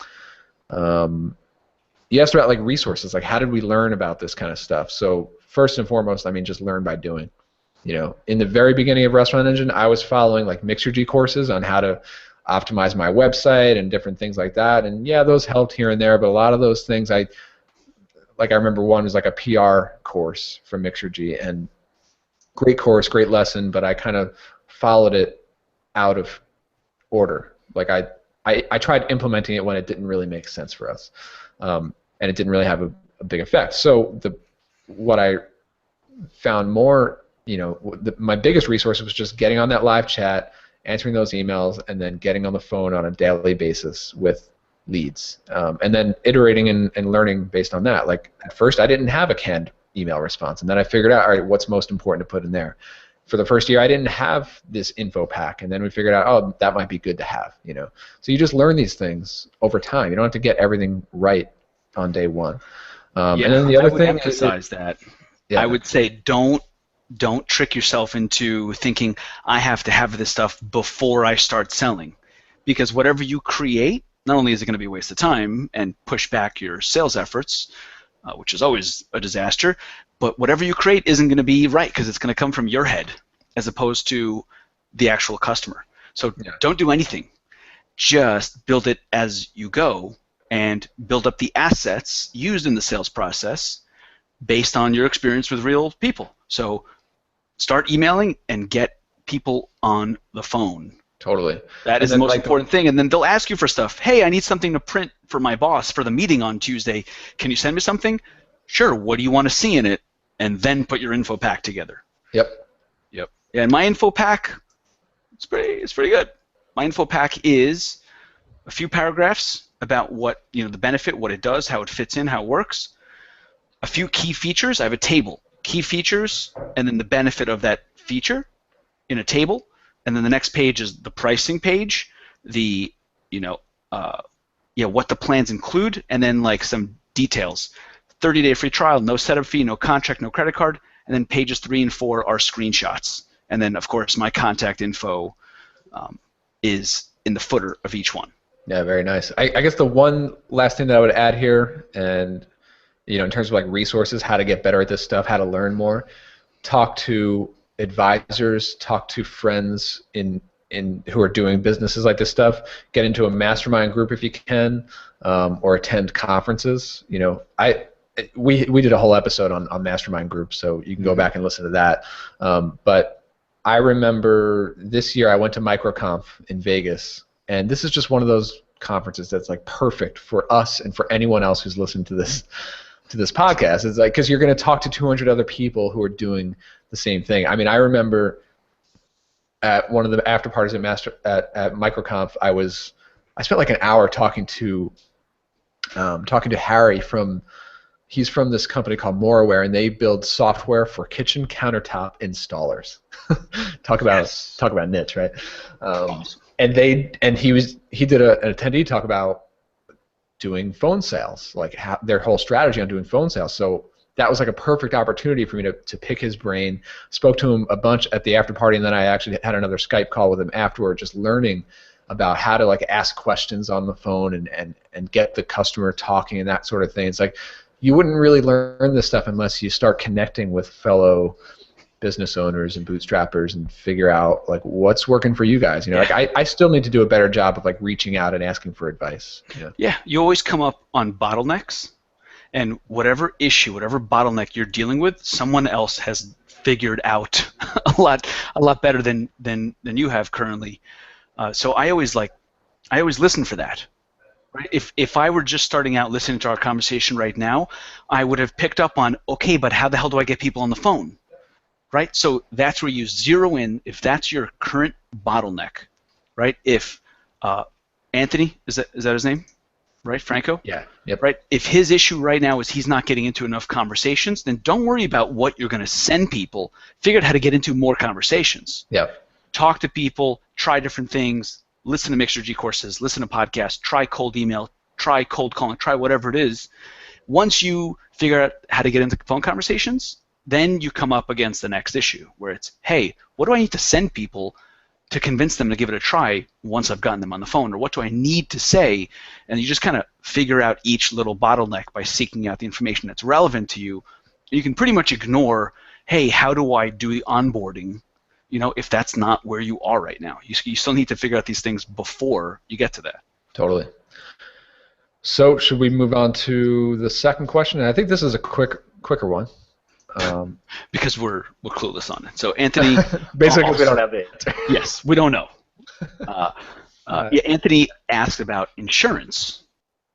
You asked about like resources, like how did we learn about this kind of stuff? So first and foremost, I mean, just learn by doing. In the very beginning of Restaurant Engine, I was following like Mixergy courses on how to optimize my website and different things like that, and yeah, those helped here and there, but a lot of those things, I remember one was like a PR course from Mixergy, and great course, great lesson, but I kind of followed it out of order. Like I tried implementing it when it didn't really make sense for us, and it didn't really have a big effect. So what I found more, my biggest resource was just getting on that live chat, answering those emails, and then getting on the phone on a daily basis with leads, and then iterating and learning based on that. Like, at first I didn't have a canned email response, and then I figured out, all right, what's most important to put in there. For the first year, I didn't have this info pack, and then we figured out, oh, that might be good to have. So you just learn these things over time. You don't have to get everything right on day one. And then the other thing, emphasize that. Yeah. I would say don't don't trick yourself into thinking I have to have this stuff before I start selling, because whatever you create, not only is it going to be a waste of time and push back your sales efforts, which is always a disaster, but whatever you create isn't going to be right because it's going to come from your head as opposed to the actual customer. So don't do anything. Just build it as you go and build up the assets used in the sales process based on your experience with real people. So start emailing and get people on the phone. Totally. That is the most important thing. And then they'll ask you for stuff. Hey, I need something to print for my boss for the meeting on Tuesday. Can you send me something? Sure. What do you want to see in it? And then put your info pack together. Yep. Yeah, and my info pack, it's pretty good. My info pack is a few paragraphs about what, the benefit, what it does, how it fits in, how it works. A few key features. I have a table. Key features, and then the benefit of that feature in a table. And then the next page is the pricing page, the, what the plans include, and then like some details. 30-day free trial, no setup fee, no contract, no credit card, and then pages 3 and 4 are screenshots. And then, of course, my contact info is in the footer of each one. Yeah, very nice. I guess the one last thing that I would add here, and in terms of like resources, how to get better at this stuff, how to learn more, talk to advisors, talk to friends in who are doing businesses like this stuff, get into a mastermind group if you can, or attend conferences. We did a whole episode on mastermind groups, so you can go back and listen to that. But I remember this year I went to MicroConf in Vegas, and this is just one of those conferences that's like perfect for us and for anyone else who's listening to this podcast. It's like, because you're going to talk to 200 other people who are doing the same thing. I mean, I remember at one of the after parties at MicroConf, I spent like an hour talking to Harry he's from this company called Moraware, and they build software for kitchen countertop installers. Talk about niche, right? Awesome. And he did an attendee talk about doing phone sales, like their whole strategy on doing phone sales. So that was like a perfect opportunity for me to pick his brain. Spoke to him a bunch at the after party, and then I actually had another Skype call with him afterward, just learning about how to like ask questions on the phone and get the customer talking and that sort of thing. It's like you wouldn't really learn this stuff unless you start connecting with fellow business owners and bootstrappers and figure out like what's working for you guys. Like I still need to do a better job of like reaching out and asking for advice. Yeah, you always come up on bottlenecks, and whatever issue, whatever bottleneck you're dealing with, someone else has figured out a lot better than you have currently. So I always listen for that. Right? If I were just starting out listening to our conversation right now, I would have picked up on, okay, but how the hell do I get people on the phone? Right? So that's where you zero in if that's your current bottleneck. Right? If Anthony, is that his name? Right, Franco? Yeah. Yep. Right? If his issue right now is he's not getting into enough conversations, then don't worry about what you're going to send people. Figure out how to get into more conversations. Yep. Talk to people, try different things, listen to Mixer G courses, listen to podcasts, try cold email, try cold calling, try whatever it is. Once you figure out how to get into phone conversations, then you come up against the next issue where it's, hey, what do I need to send people to convince them to give it a try once I've gotten them on the phone? Or what do I need to say? And you just kind of figure out each little bottleneck by seeking out the information that's relevant to you. You can pretty much ignore, hey, how do I do the onboarding? If that's not where you are right now. You still need to figure out these things before you get to that. Totally. So should we move on to the second question? And I think this is a quicker one. Because we're clueless on it. So Anthony, basically we don't have the answer. Yes, we don't know. Anthony asked about insurance,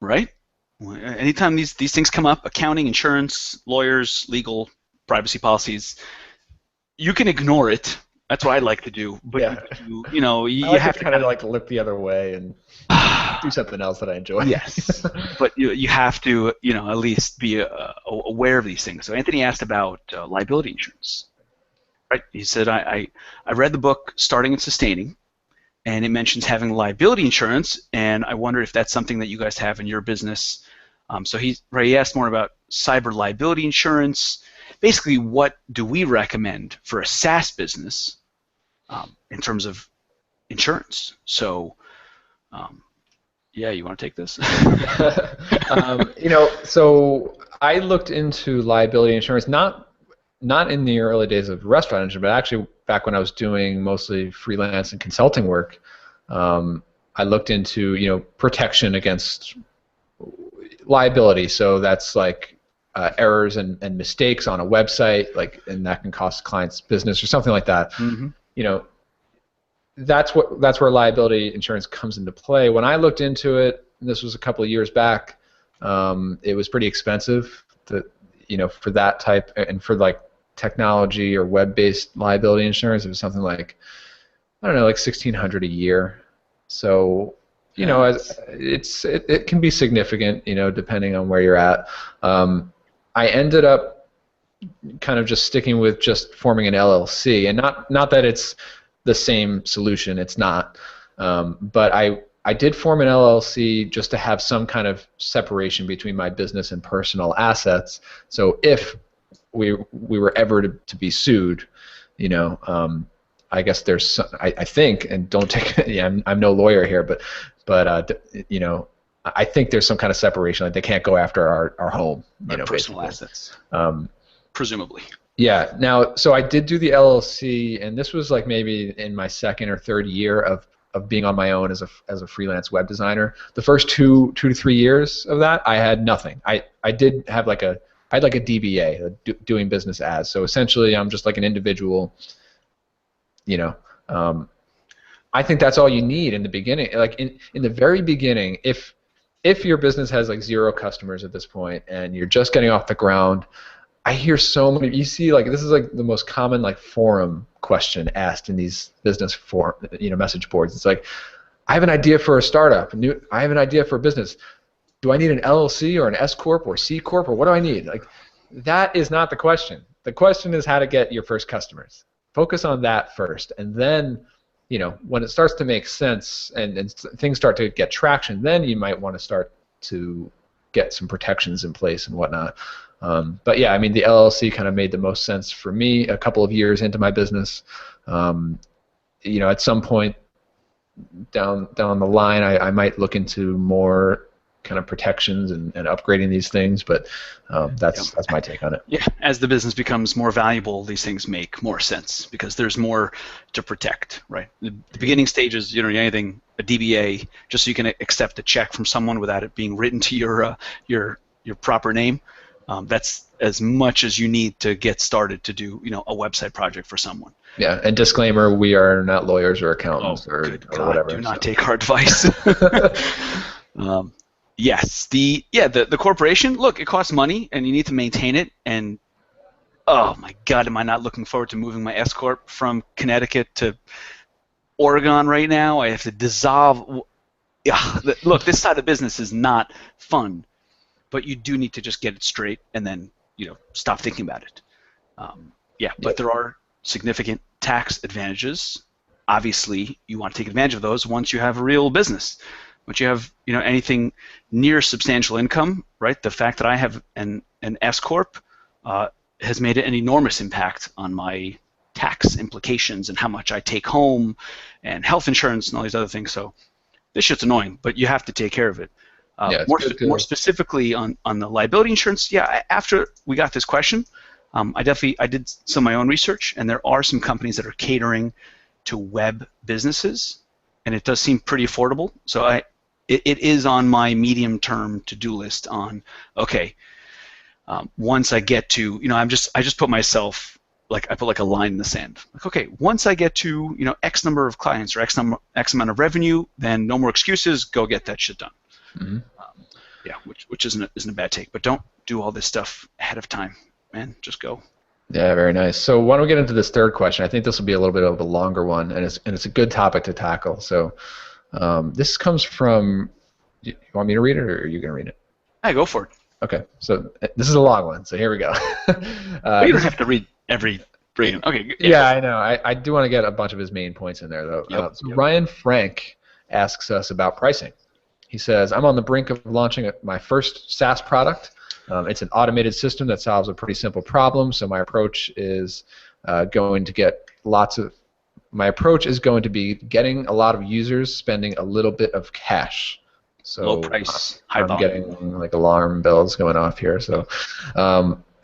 right? Anytime these things come up, accounting, insurance, lawyers, legal, privacy policies, you can ignore it. That's what I like to do. But you have to kind of like look the other way and do something else that I enjoy. Yes, but you have to at least be aware of these things. So Anthony asked about liability insurance. Right? He said I read the book Starting and Sustaining, and it mentions having liability insurance, and I wonder if that's something that you guys have in your business. So he asked more about cyber liability insurance, basically what do we recommend for a SaaS business in terms of insurance. So, yeah, you want to take this? So I looked into liability insurance, not in the early days of restaurant industry, but actually back when I was doing mostly freelance and consulting work. I looked into protection against liability. So that's like errors and mistakes on a website, and that can cost clients business or something like that. Mm-hmm. That's where liability insurance comes into play. When I looked into it, and this was a couple of years back, it was pretty expensive for that type, and for like technology or web-based liability insurance, it was something like, I don't know, like $1,600 a year. So it can be significant, depending on where you're at. I ended up kind of just sticking with just forming an LLC, and not that it's the same solution. It's not. But I did form an LLC just to have some kind of separation between my business and personal assets. So if we were ever to be sued, I guess there's some, I think, and don't take I'm no lawyer here, but I think there's some kind of separation. Like they can't go after our home, personal basically. assets, presumably. Yeah. Now, so I did do the LLC, and this was like maybe in my second or third year of being on my own as a freelance web designer. The first 2 to 3 years of that, I had nothing. I did have I had like a DBA, doing business as. So essentially, I'm just like an individual. I think that's all you need in the beginning. Like in the very beginning, if your business has like 0 customers at this point and you're just getting off the ground, I hear so many. You see, like this is like the most common like forum question asked in these business forum, message boards. It's like, I have an idea for a startup. I have an idea for a business. Do I need an LLC or an S corp or C corp, or what do I need? Like, that is not the question. The question is how to get your first customers. Focus on that first, and then, when it starts to make sense and things start to get traction, then you might want to start to get some protections in place and whatnot. But yeah, I mean, the LLC kind of made the most sense for me a couple of years into my business. At some point down the line, I might look into more kind of protections and upgrading these things, but that's my take on it. Yeah, as the business becomes more valuable, these things make more sense because there's more to protect, right? The beginning stages, anything, a DBA, just so you can accept a check from someone without it being written to your proper name. That's as much as you need to get started to do, a website project for someone. Yeah, and disclaimer: we are not lawyers or accountants or whatever. Do not take our advice. Yes, the corporation. Look, it costs money, and you need to maintain it. And oh my God, am I not looking forward to moving my S corp from Connecticut to Oregon right now? I have to dissolve. Yeah, look, this side of the business is not fun, but you do need to just get it straight and then stop thinking about it. But there are significant tax advantages. Obviously, you want to take advantage of those once you have a real business. Once you have anything near substantial income, right? The fact that I have an S corp has made an enormous impact on my tax implications and how much I take home, and health insurance and all these other things. So this shit's annoying, but you have to take care of it. More specifically on the liability insurance, after we got this question, I did some of my own research, and there are some companies that are catering to web businesses, and it does seem pretty affordable. So it is on my medium-term to-do list on, okay, once I get to, I just put myself, I put a line in the sand. Like, okay, once I get to, X number of clients or X amount of revenue, then no more excuses, go get that shit done. Mm-hmm. Which isn't a bad take, but don't do all this stuff ahead of time, man. Just go. Yeah, very nice. So why don't we get into this third question? I think this will be a little bit of a longer one, and it's a good topic to tackle. So this comes from. You want me to read it, or are you going to read it? Yeah, go for it. Okay, so this is a long one. So here we go. You don't have to read every. Okay. Yeah, I know. I do want to get a bunch of his main points in there, though. Yep. Ryan Frank asks us about pricing. He says, I'm on the brink of launching my first SaaS product. It's an automated system that solves a pretty simple problem, so my approach is going to be getting a lot of users spending a little bit of cash. So Low price, high I'm volume. getting like alarm bells going off here. So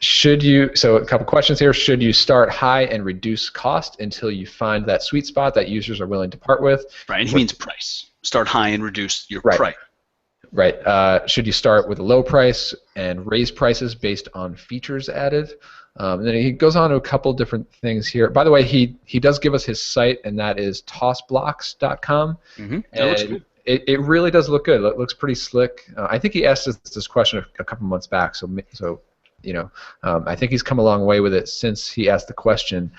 so a couple questions here. Should you start high and reduce cost until you find that sweet spot that users are willing to part with? Right, and he means price. Start high and reduce your Right. price. Right. Should you start with a low price and raise prices based on features added? And then he goes on to a couple different things here. By the way, he does give us his site, and that is tossblocks.com. Mm-hmm. It looks good. It really does look good. It looks pretty slick. I think he asked us this question a couple months back, so I think he's come a long way with it since he asked the question.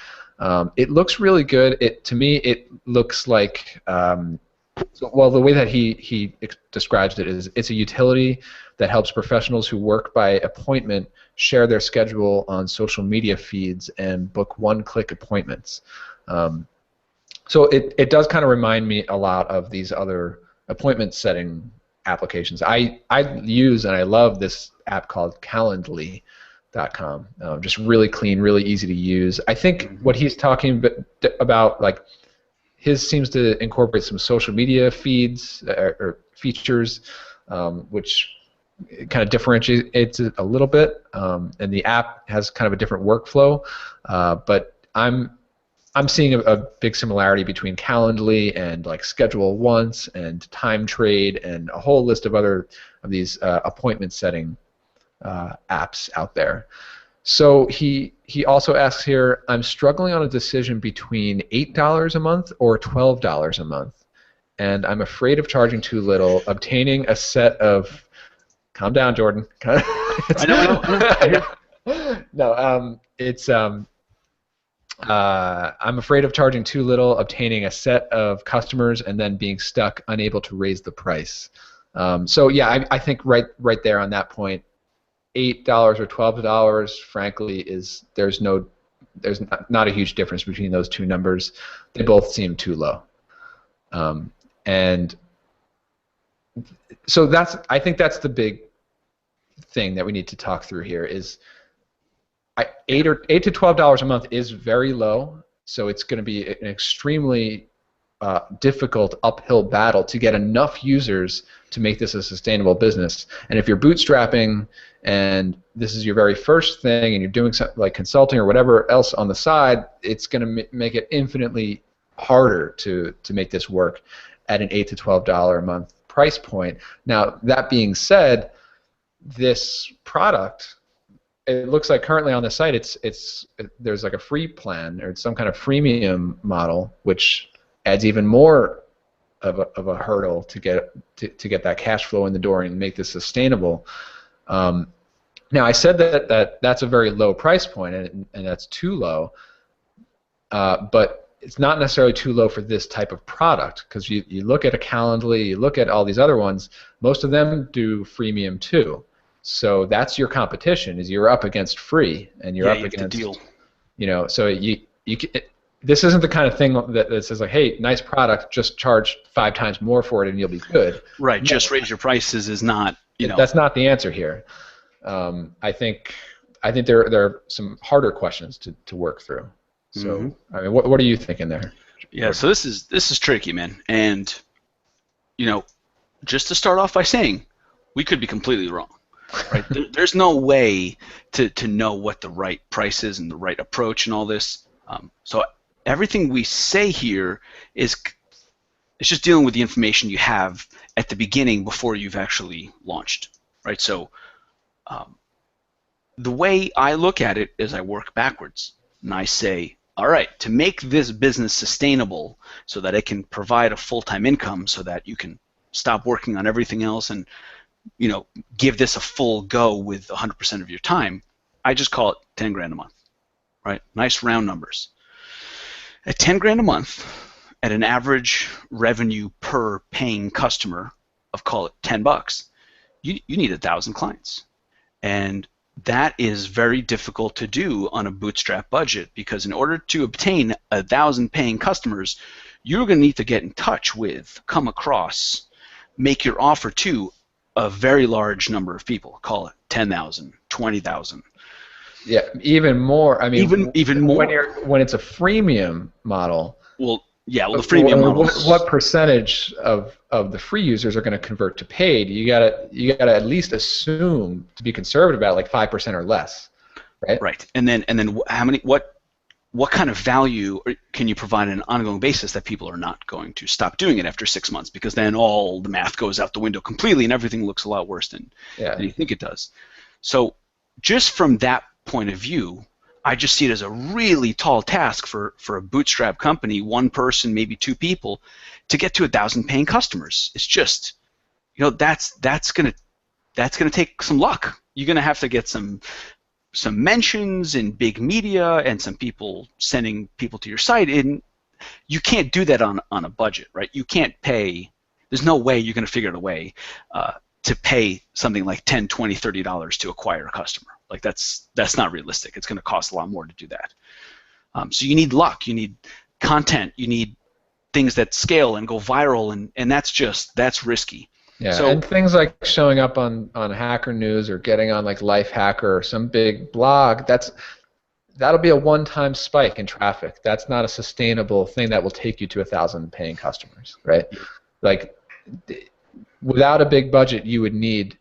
It looks really good. To me, it looks like the way that he describes it is it's a utility that helps professionals who work by appointment share their schedule on social media feeds and book one-click appointments. So it does kind of remind me a lot of these other appointment setting applications. I use and I love this app called Calendly.com. Just really clean, really easy to use. I think what he's talking about, like, his seems to incorporate some social media feeds or features, which kind of differentiates it a little bit. And the app has kind of a different workflow, but I'm seeing a big similarity between Calendly and like Schedule Once and Time Trade and a whole list of other of these appointment setting apps out there. So he also asks here, I'm struggling on a decision between $8 a month or $12 a month, and I'm afraid of charging too little, obtaining a set of. Calm down, Jordan. I know. No, I'm afraid of charging too little, obtaining a set of customers, and then being stuck, unable to raise the price. So yeah, I think right there on that point, $8 or $12, frankly, there's not a huge difference between those two numbers. They both seem too low, and so I think that's the big thing that we need to talk through here is $8 to $12 a month is very low, so it's going to be an extremely difficult uphill battle to get enough users to make this a sustainable business. And if you're bootstrapping and this is your very first thing and you're doing something like consulting or whatever else on the side, it's going to make it infinitely harder to make this work at an $8 to $12 a month price point. Now, that being said, this product, it looks like currently on the site there's like a free plan or some kind of freemium model, which adds even more of a hurdle to get that cash flow in the door and make this sustainable. Now, I said that's a very low price point, and that's too low, but it's not necessarily too low for this type of product, because you look at a Calendly, you look at all these other ones, most of them do freemium too. So that's your competition, is you're up against free, and you're up against the deal. So this isn't the kind of thing that says like, hey, nice product, just charge 5 times more for it and you'll be good. Right, just raise your prices is not, That's not the answer here. I think there are some harder questions to work through. So, I mean, what are you thinking there? Yeah, so this is tricky, man. And, just to start off by saying, we could be completely wrong. Right? There's no way to know what the right price is and the right approach and all this. So everything we say here it's just dealing with the information you have at the beginning before you've actually launched, right? So the way I look at it is I work backwards, and I say, all right, to make this business sustainable so that it can provide a full-time income so that you can stop working on everything else and give this a full go with 100% of your time, I just call it 10 grand a month, right? Nice round numbers. At 10 grand a month, at an average revenue per paying customer of, call it $10, you need 1,000 clients. And that is very difficult to do on a bootstrap budget, because in order to obtain 1,000 paying customers, you're going to need to get in touch with, come across make your offer to a very large number of people. Call it 10,000, 20,000. Yeah, even more. I mean, Even when more. when it's a freemium model, Well, yeah. Well, the freemium what models. percentage of the free users are going to convert to paid? You gotta at least assume, to be conservative, about like 5% or less, right? Right. And then how many? What kind of value can you provide on an ongoing basis that people are not going to stop doing it after 6 months? Because then all the math goes out the window completely, and everything looks a lot worse than you think it does. So just from that point of view, I just see it as a really tall task for a bootstrap company, one person, maybe two people, to get to 1,000 paying customers. It's just, that's gonna take some luck. You're gonna have to get some mentions in big media and some people sending people to your site. And you can't do that on a budget, right? You can't pay. There's no way you're going to figure out a way to pay something like $10, $20, $30 to acquire a customer. Like that's not realistic. It's going to cost a lot more to do that. So you need luck. You need content. You need things that scale and go viral, and that's risky. Yeah, so, and things like showing up on Hacker News or getting on like Life Hacker or some big blog, that'll be a one-time spike in traffic. That's not a sustainable thing that will take you to 1,000 paying customers, right? Like, without a big budget, you would need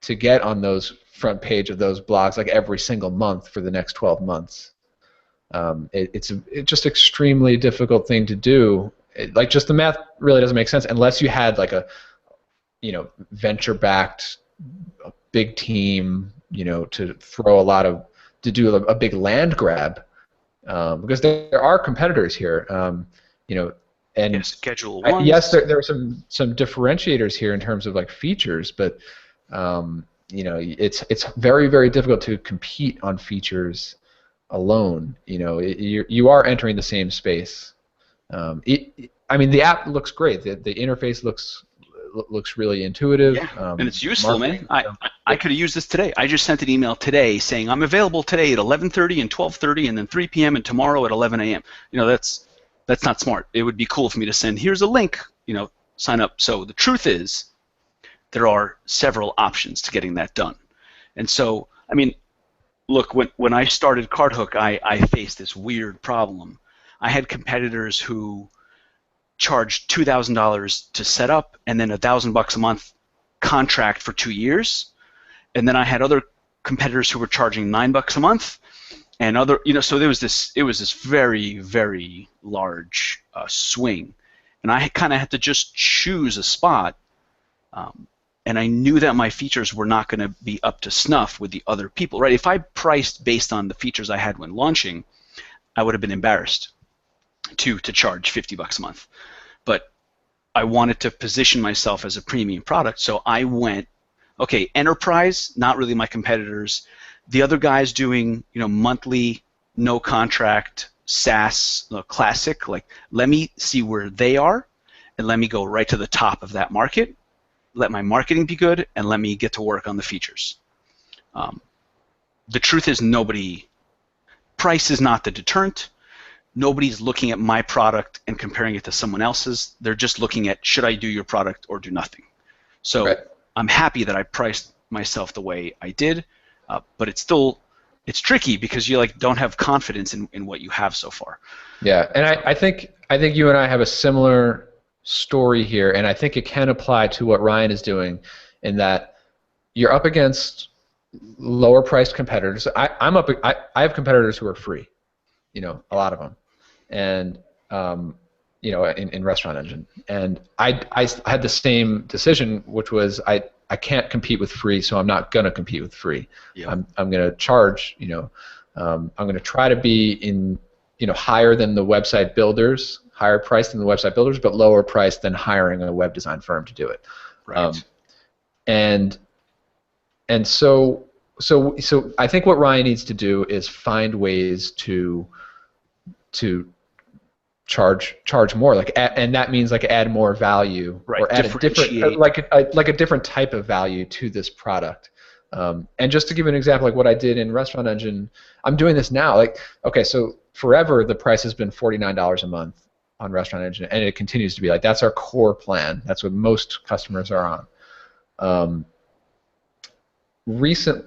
to get on those front page of those blogs like every single month for the next 12 months. It's just extremely difficult thing to do. Like, just the math really doesn't make sense unless you had like a venture-backed big team, to do a big land grab, because there are competitors here, and Schedule One. Yes, there are some differentiators here in terms of like features, but it's very, very difficult to compete on features alone. You are entering the same space. I mean, the app looks great. The interface looks really intuitive. Yeah, and it's useful, man. I could have used this today. I just sent an email today saying I'm available today at 11:30 and 12:30 and then 3 p.m. and tomorrow at 11 a.m. That's not smart. It would be cool for me to send, here's a link, sign up. So the truth is there are several options to getting that done. And so, I mean, look, when I started CardHook, I faced this weird problem. I had competitors who charged $2,000 to set up, and then $1,000 a month contract for 2 years. And then I had other competitors who were charging $9 a month, and so it was this very, very large swing, and I kind of had to just choose a spot. And I knew that my features were not going to be up to snuff with the other people, right? If I priced based on the features I had when launching, I would have been embarrassed to charge $50 a month. But I wanted to position myself as a premium product, so I went, okay, enterprise, not really my competitors. The other guys doing, monthly, no contract, SaaS, classic, like, let me see where they are, and let me go right to the top of that market. Let my marketing be good, and let me get to work on the features. The truth is, price is not the deterrent. Nobody's looking at my product and comparing it to someone else's. They're just looking at, should I do your product or do nothing? So right. I'm happy that I priced myself the way I did, but it's tricky because you don't have confidence in what you have so far. Yeah, and I think you and I have a similar story here, and I think it can apply to what Ryan is doing, in that you're up against lower priced competitors. I have competitors who are free, a lot of them, and in Restaurant Engine, and I had the same decision, which was I can't compete with free, so I'm not gonna compete with free. Yeah. I'm gonna charge. I'm gonna try to be in higher than the website builders, higher priced than the website builders, but lower priced than hiring a web design firm to do it. Right. And so I think what Ryan needs to do is find ways to charge more, and that means add more value, right, or add a different a different type of value to this product. And just to give you an example, what I did in Restaurant Engine, I'm doing this now. Okay, so forever the price has been $49 a month, on Restaurant Engine, and it continues to be like that's our core plan. That's what most customers are on.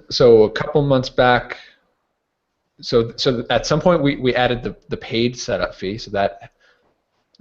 So a couple months back, so at some point we added the paid setup fee. So that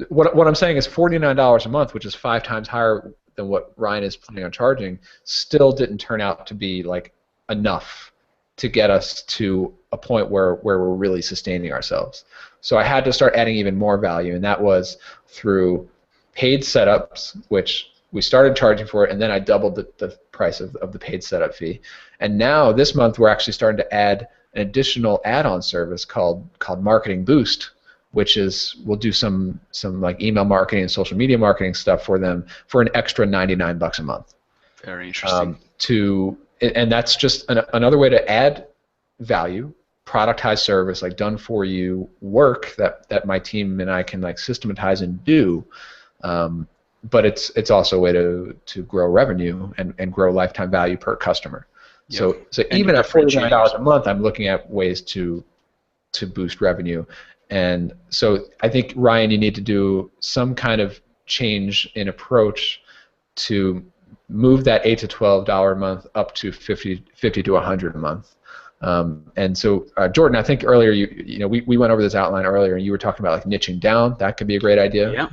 what I'm saying is $49 a month, which is 5 times higher than what Ryan is planning on charging, still didn't turn out to be like enough to get us to a point where we're really sustaining ourselves. So I had to start adding even more value, and that was through paid setups, which we started charging for it, and then I doubled the price of the paid setup fee. And now this month we're actually starting to add an additional add-on service called Marketing Boost, which is we'll do some like email marketing and social media marketing stuff for them for an extra $99 a month. Very interesting. And that's just another way to add value, productized service, like done for you work that my team and I can like systematize and do. But it's also a way to grow revenue and grow lifetime value per customer. Yep. So even at $49 a month, I'm looking at ways to boost revenue. And so I think, Ryan, you need to do some kind of change in approach to move that $8 to $12 a month up to $50 to $100 a month. And so, Jordan, I think earlier we went over this outline earlier, and you were talking about like niching down. That could be a great idea. Yeah,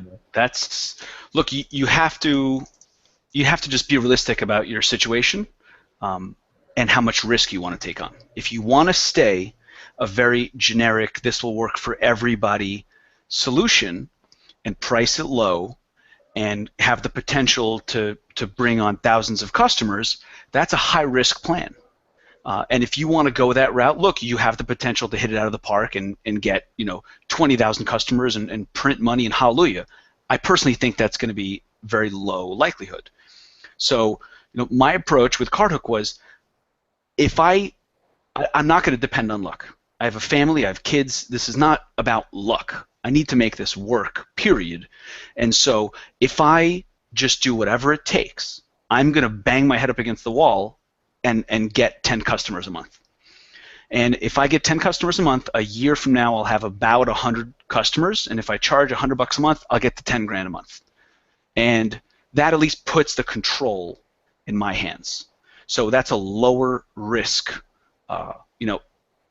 look. You have to just be realistic about your situation, and how much risk you want to take on. If you want to stay a very generic, this will work for everybody solution, and price it low, and have the potential to bring on thousands of customers, that's a high risk plan. And if you want to go that route, look, you have the potential to hit it out of the park and get 20,000 customers and print money and hallelujah. I personally think that's going to be very low likelihood. So my approach with CardHook was, if I'm not going to depend on luck. I have a family, I have kids. This is not about luck. I need to make this work, period. And so if I just do whatever it takes, I'm going to bang my head up against the wall and get 10 customers a month. And if I get 10 customers a month, a year from now I'll have about 100 customers, and if I charge $100 a month, I'll get to 10 grand a month. And that at least puts the control in my hands. So that's a lower risk,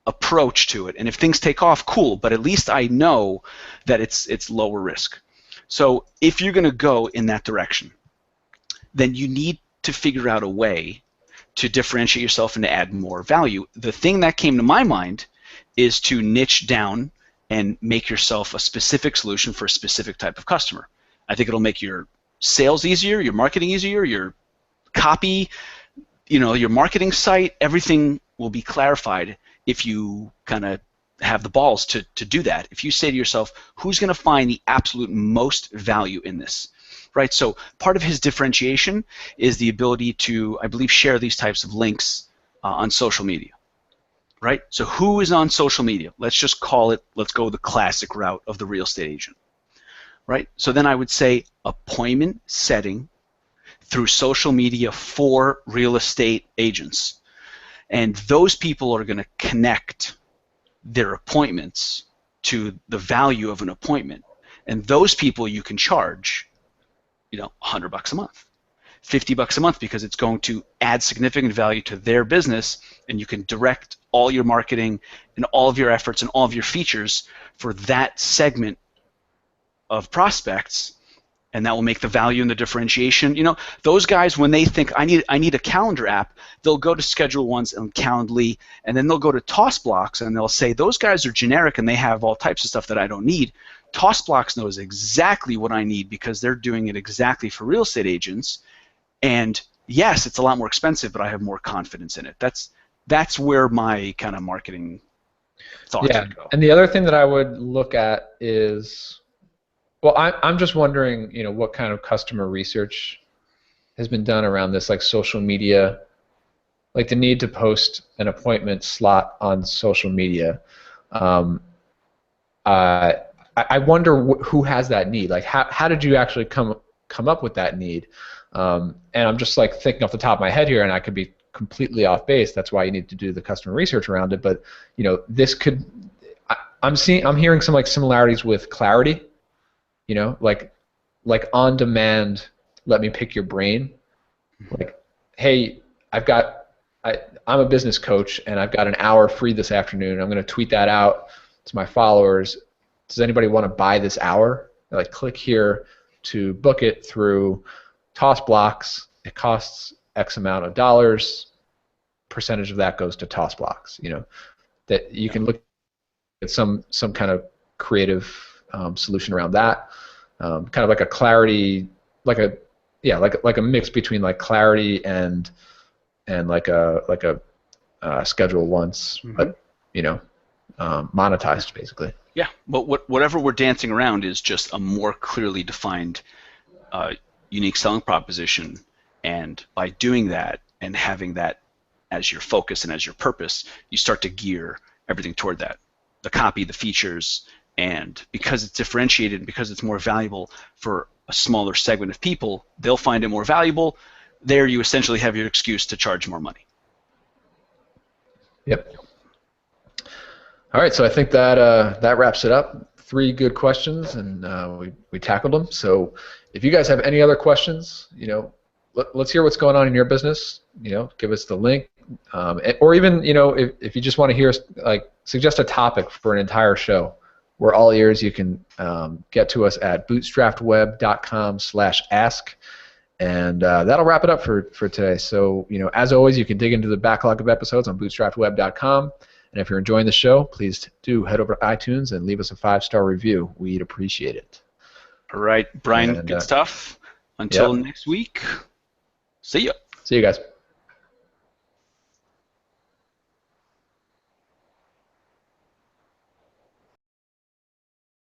approach to it. And if things take off, cool. But at least I know that it's lower risk. So if you're going to go in that direction, then you need to figure out a way to differentiate yourself and to add more value. The thing that came to my mind is to niche down and make yourself a specific solution for a specific type of customer. I think it'll make your sales easier, your marketing easier, your copy, your marketing site, everything will be clarified if you kind of have the balls to do that. If you say to yourself, who's going to find the absolute most value in this? Right? So part of his differentiation is the ability to, I believe, share these types of links on social media. Right? So who is on social media? Let's just call it, let's go the classic route of the real estate agent. Right? So then I would say appointment setting through social media for real estate agents. And those people are going to connect their appointments to the value of an appointment. And those people you can charge, $100 a month, $50 a month, because it's going to add significant value to their business, and you can direct all your marketing and all of your efforts and all of your features for that segment of prospects. And that will make the value and the differentiation. Those guys, when they think I need a calendar app, they'll go to Schedule Once and Calendly, and then they'll go to TossBlocks and they'll say those guys are generic and they have all types of stuff that I don't need. TossBlocks knows exactly what I need because they're doing it exactly for real estate agents. And yes, it's a lot more expensive, but I have more confidence in it. That's where my kind of marketing thoughts would go. And the other thing that I would look at is, well, I'm just wondering, what kind of customer research has been done around this, like social media, like the need to post an appointment slot on social media. I wonder who has that need. Like, how did you actually come up with that need? And I'm just like thinking off the top of my head here, and I could be completely off base. That's why you need to do the customer research around it. But this could, I'm hearing some like similarities with Clarity. like on demand. Let me pick your brain. Like, hey, I'm a business coach and I've got an hour free this afternoon. I'm going to tweet that out to my followers. Does anybody want to buy this hour? Like, click here to book it through Toss Blocks. It costs X amount of dollars. Percentage of that goes to Toss Blocks. That you can look at some kind of creative solution around that. Kind of like a clarity, like a mix between like clarity and like a schedule once, but monetized basically. Yeah, but whatever we're dancing around is just a more clearly defined unique selling proposition, and by doing that and having that as your focus and as your purpose, you start to gear everything toward that. The copy, the features, and because it's differentiated and because it's more valuable for a smaller segment of people, they'll find it more valuable. There you essentially have your excuse to charge more money. Yep. All right, so I think that wraps it up. 3 good questions, and we tackled them. So if you guys have any other questions, let's hear what's going on in your business. Give us the link, or even if you just want to hear like suggest a topic for an entire show. We're all ears. You can get to us at bootstrappedweb.com/ask. And that'll wrap it up for today. So, as always, you can dig into the backlog of episodes on bootstrappedweb.com. And if you're enjoying the show, please do head over to iTunes and leave us a 5-star review. We'd appreciate it. All right, Brian, good stuff. Until next week, see ya. See you guys.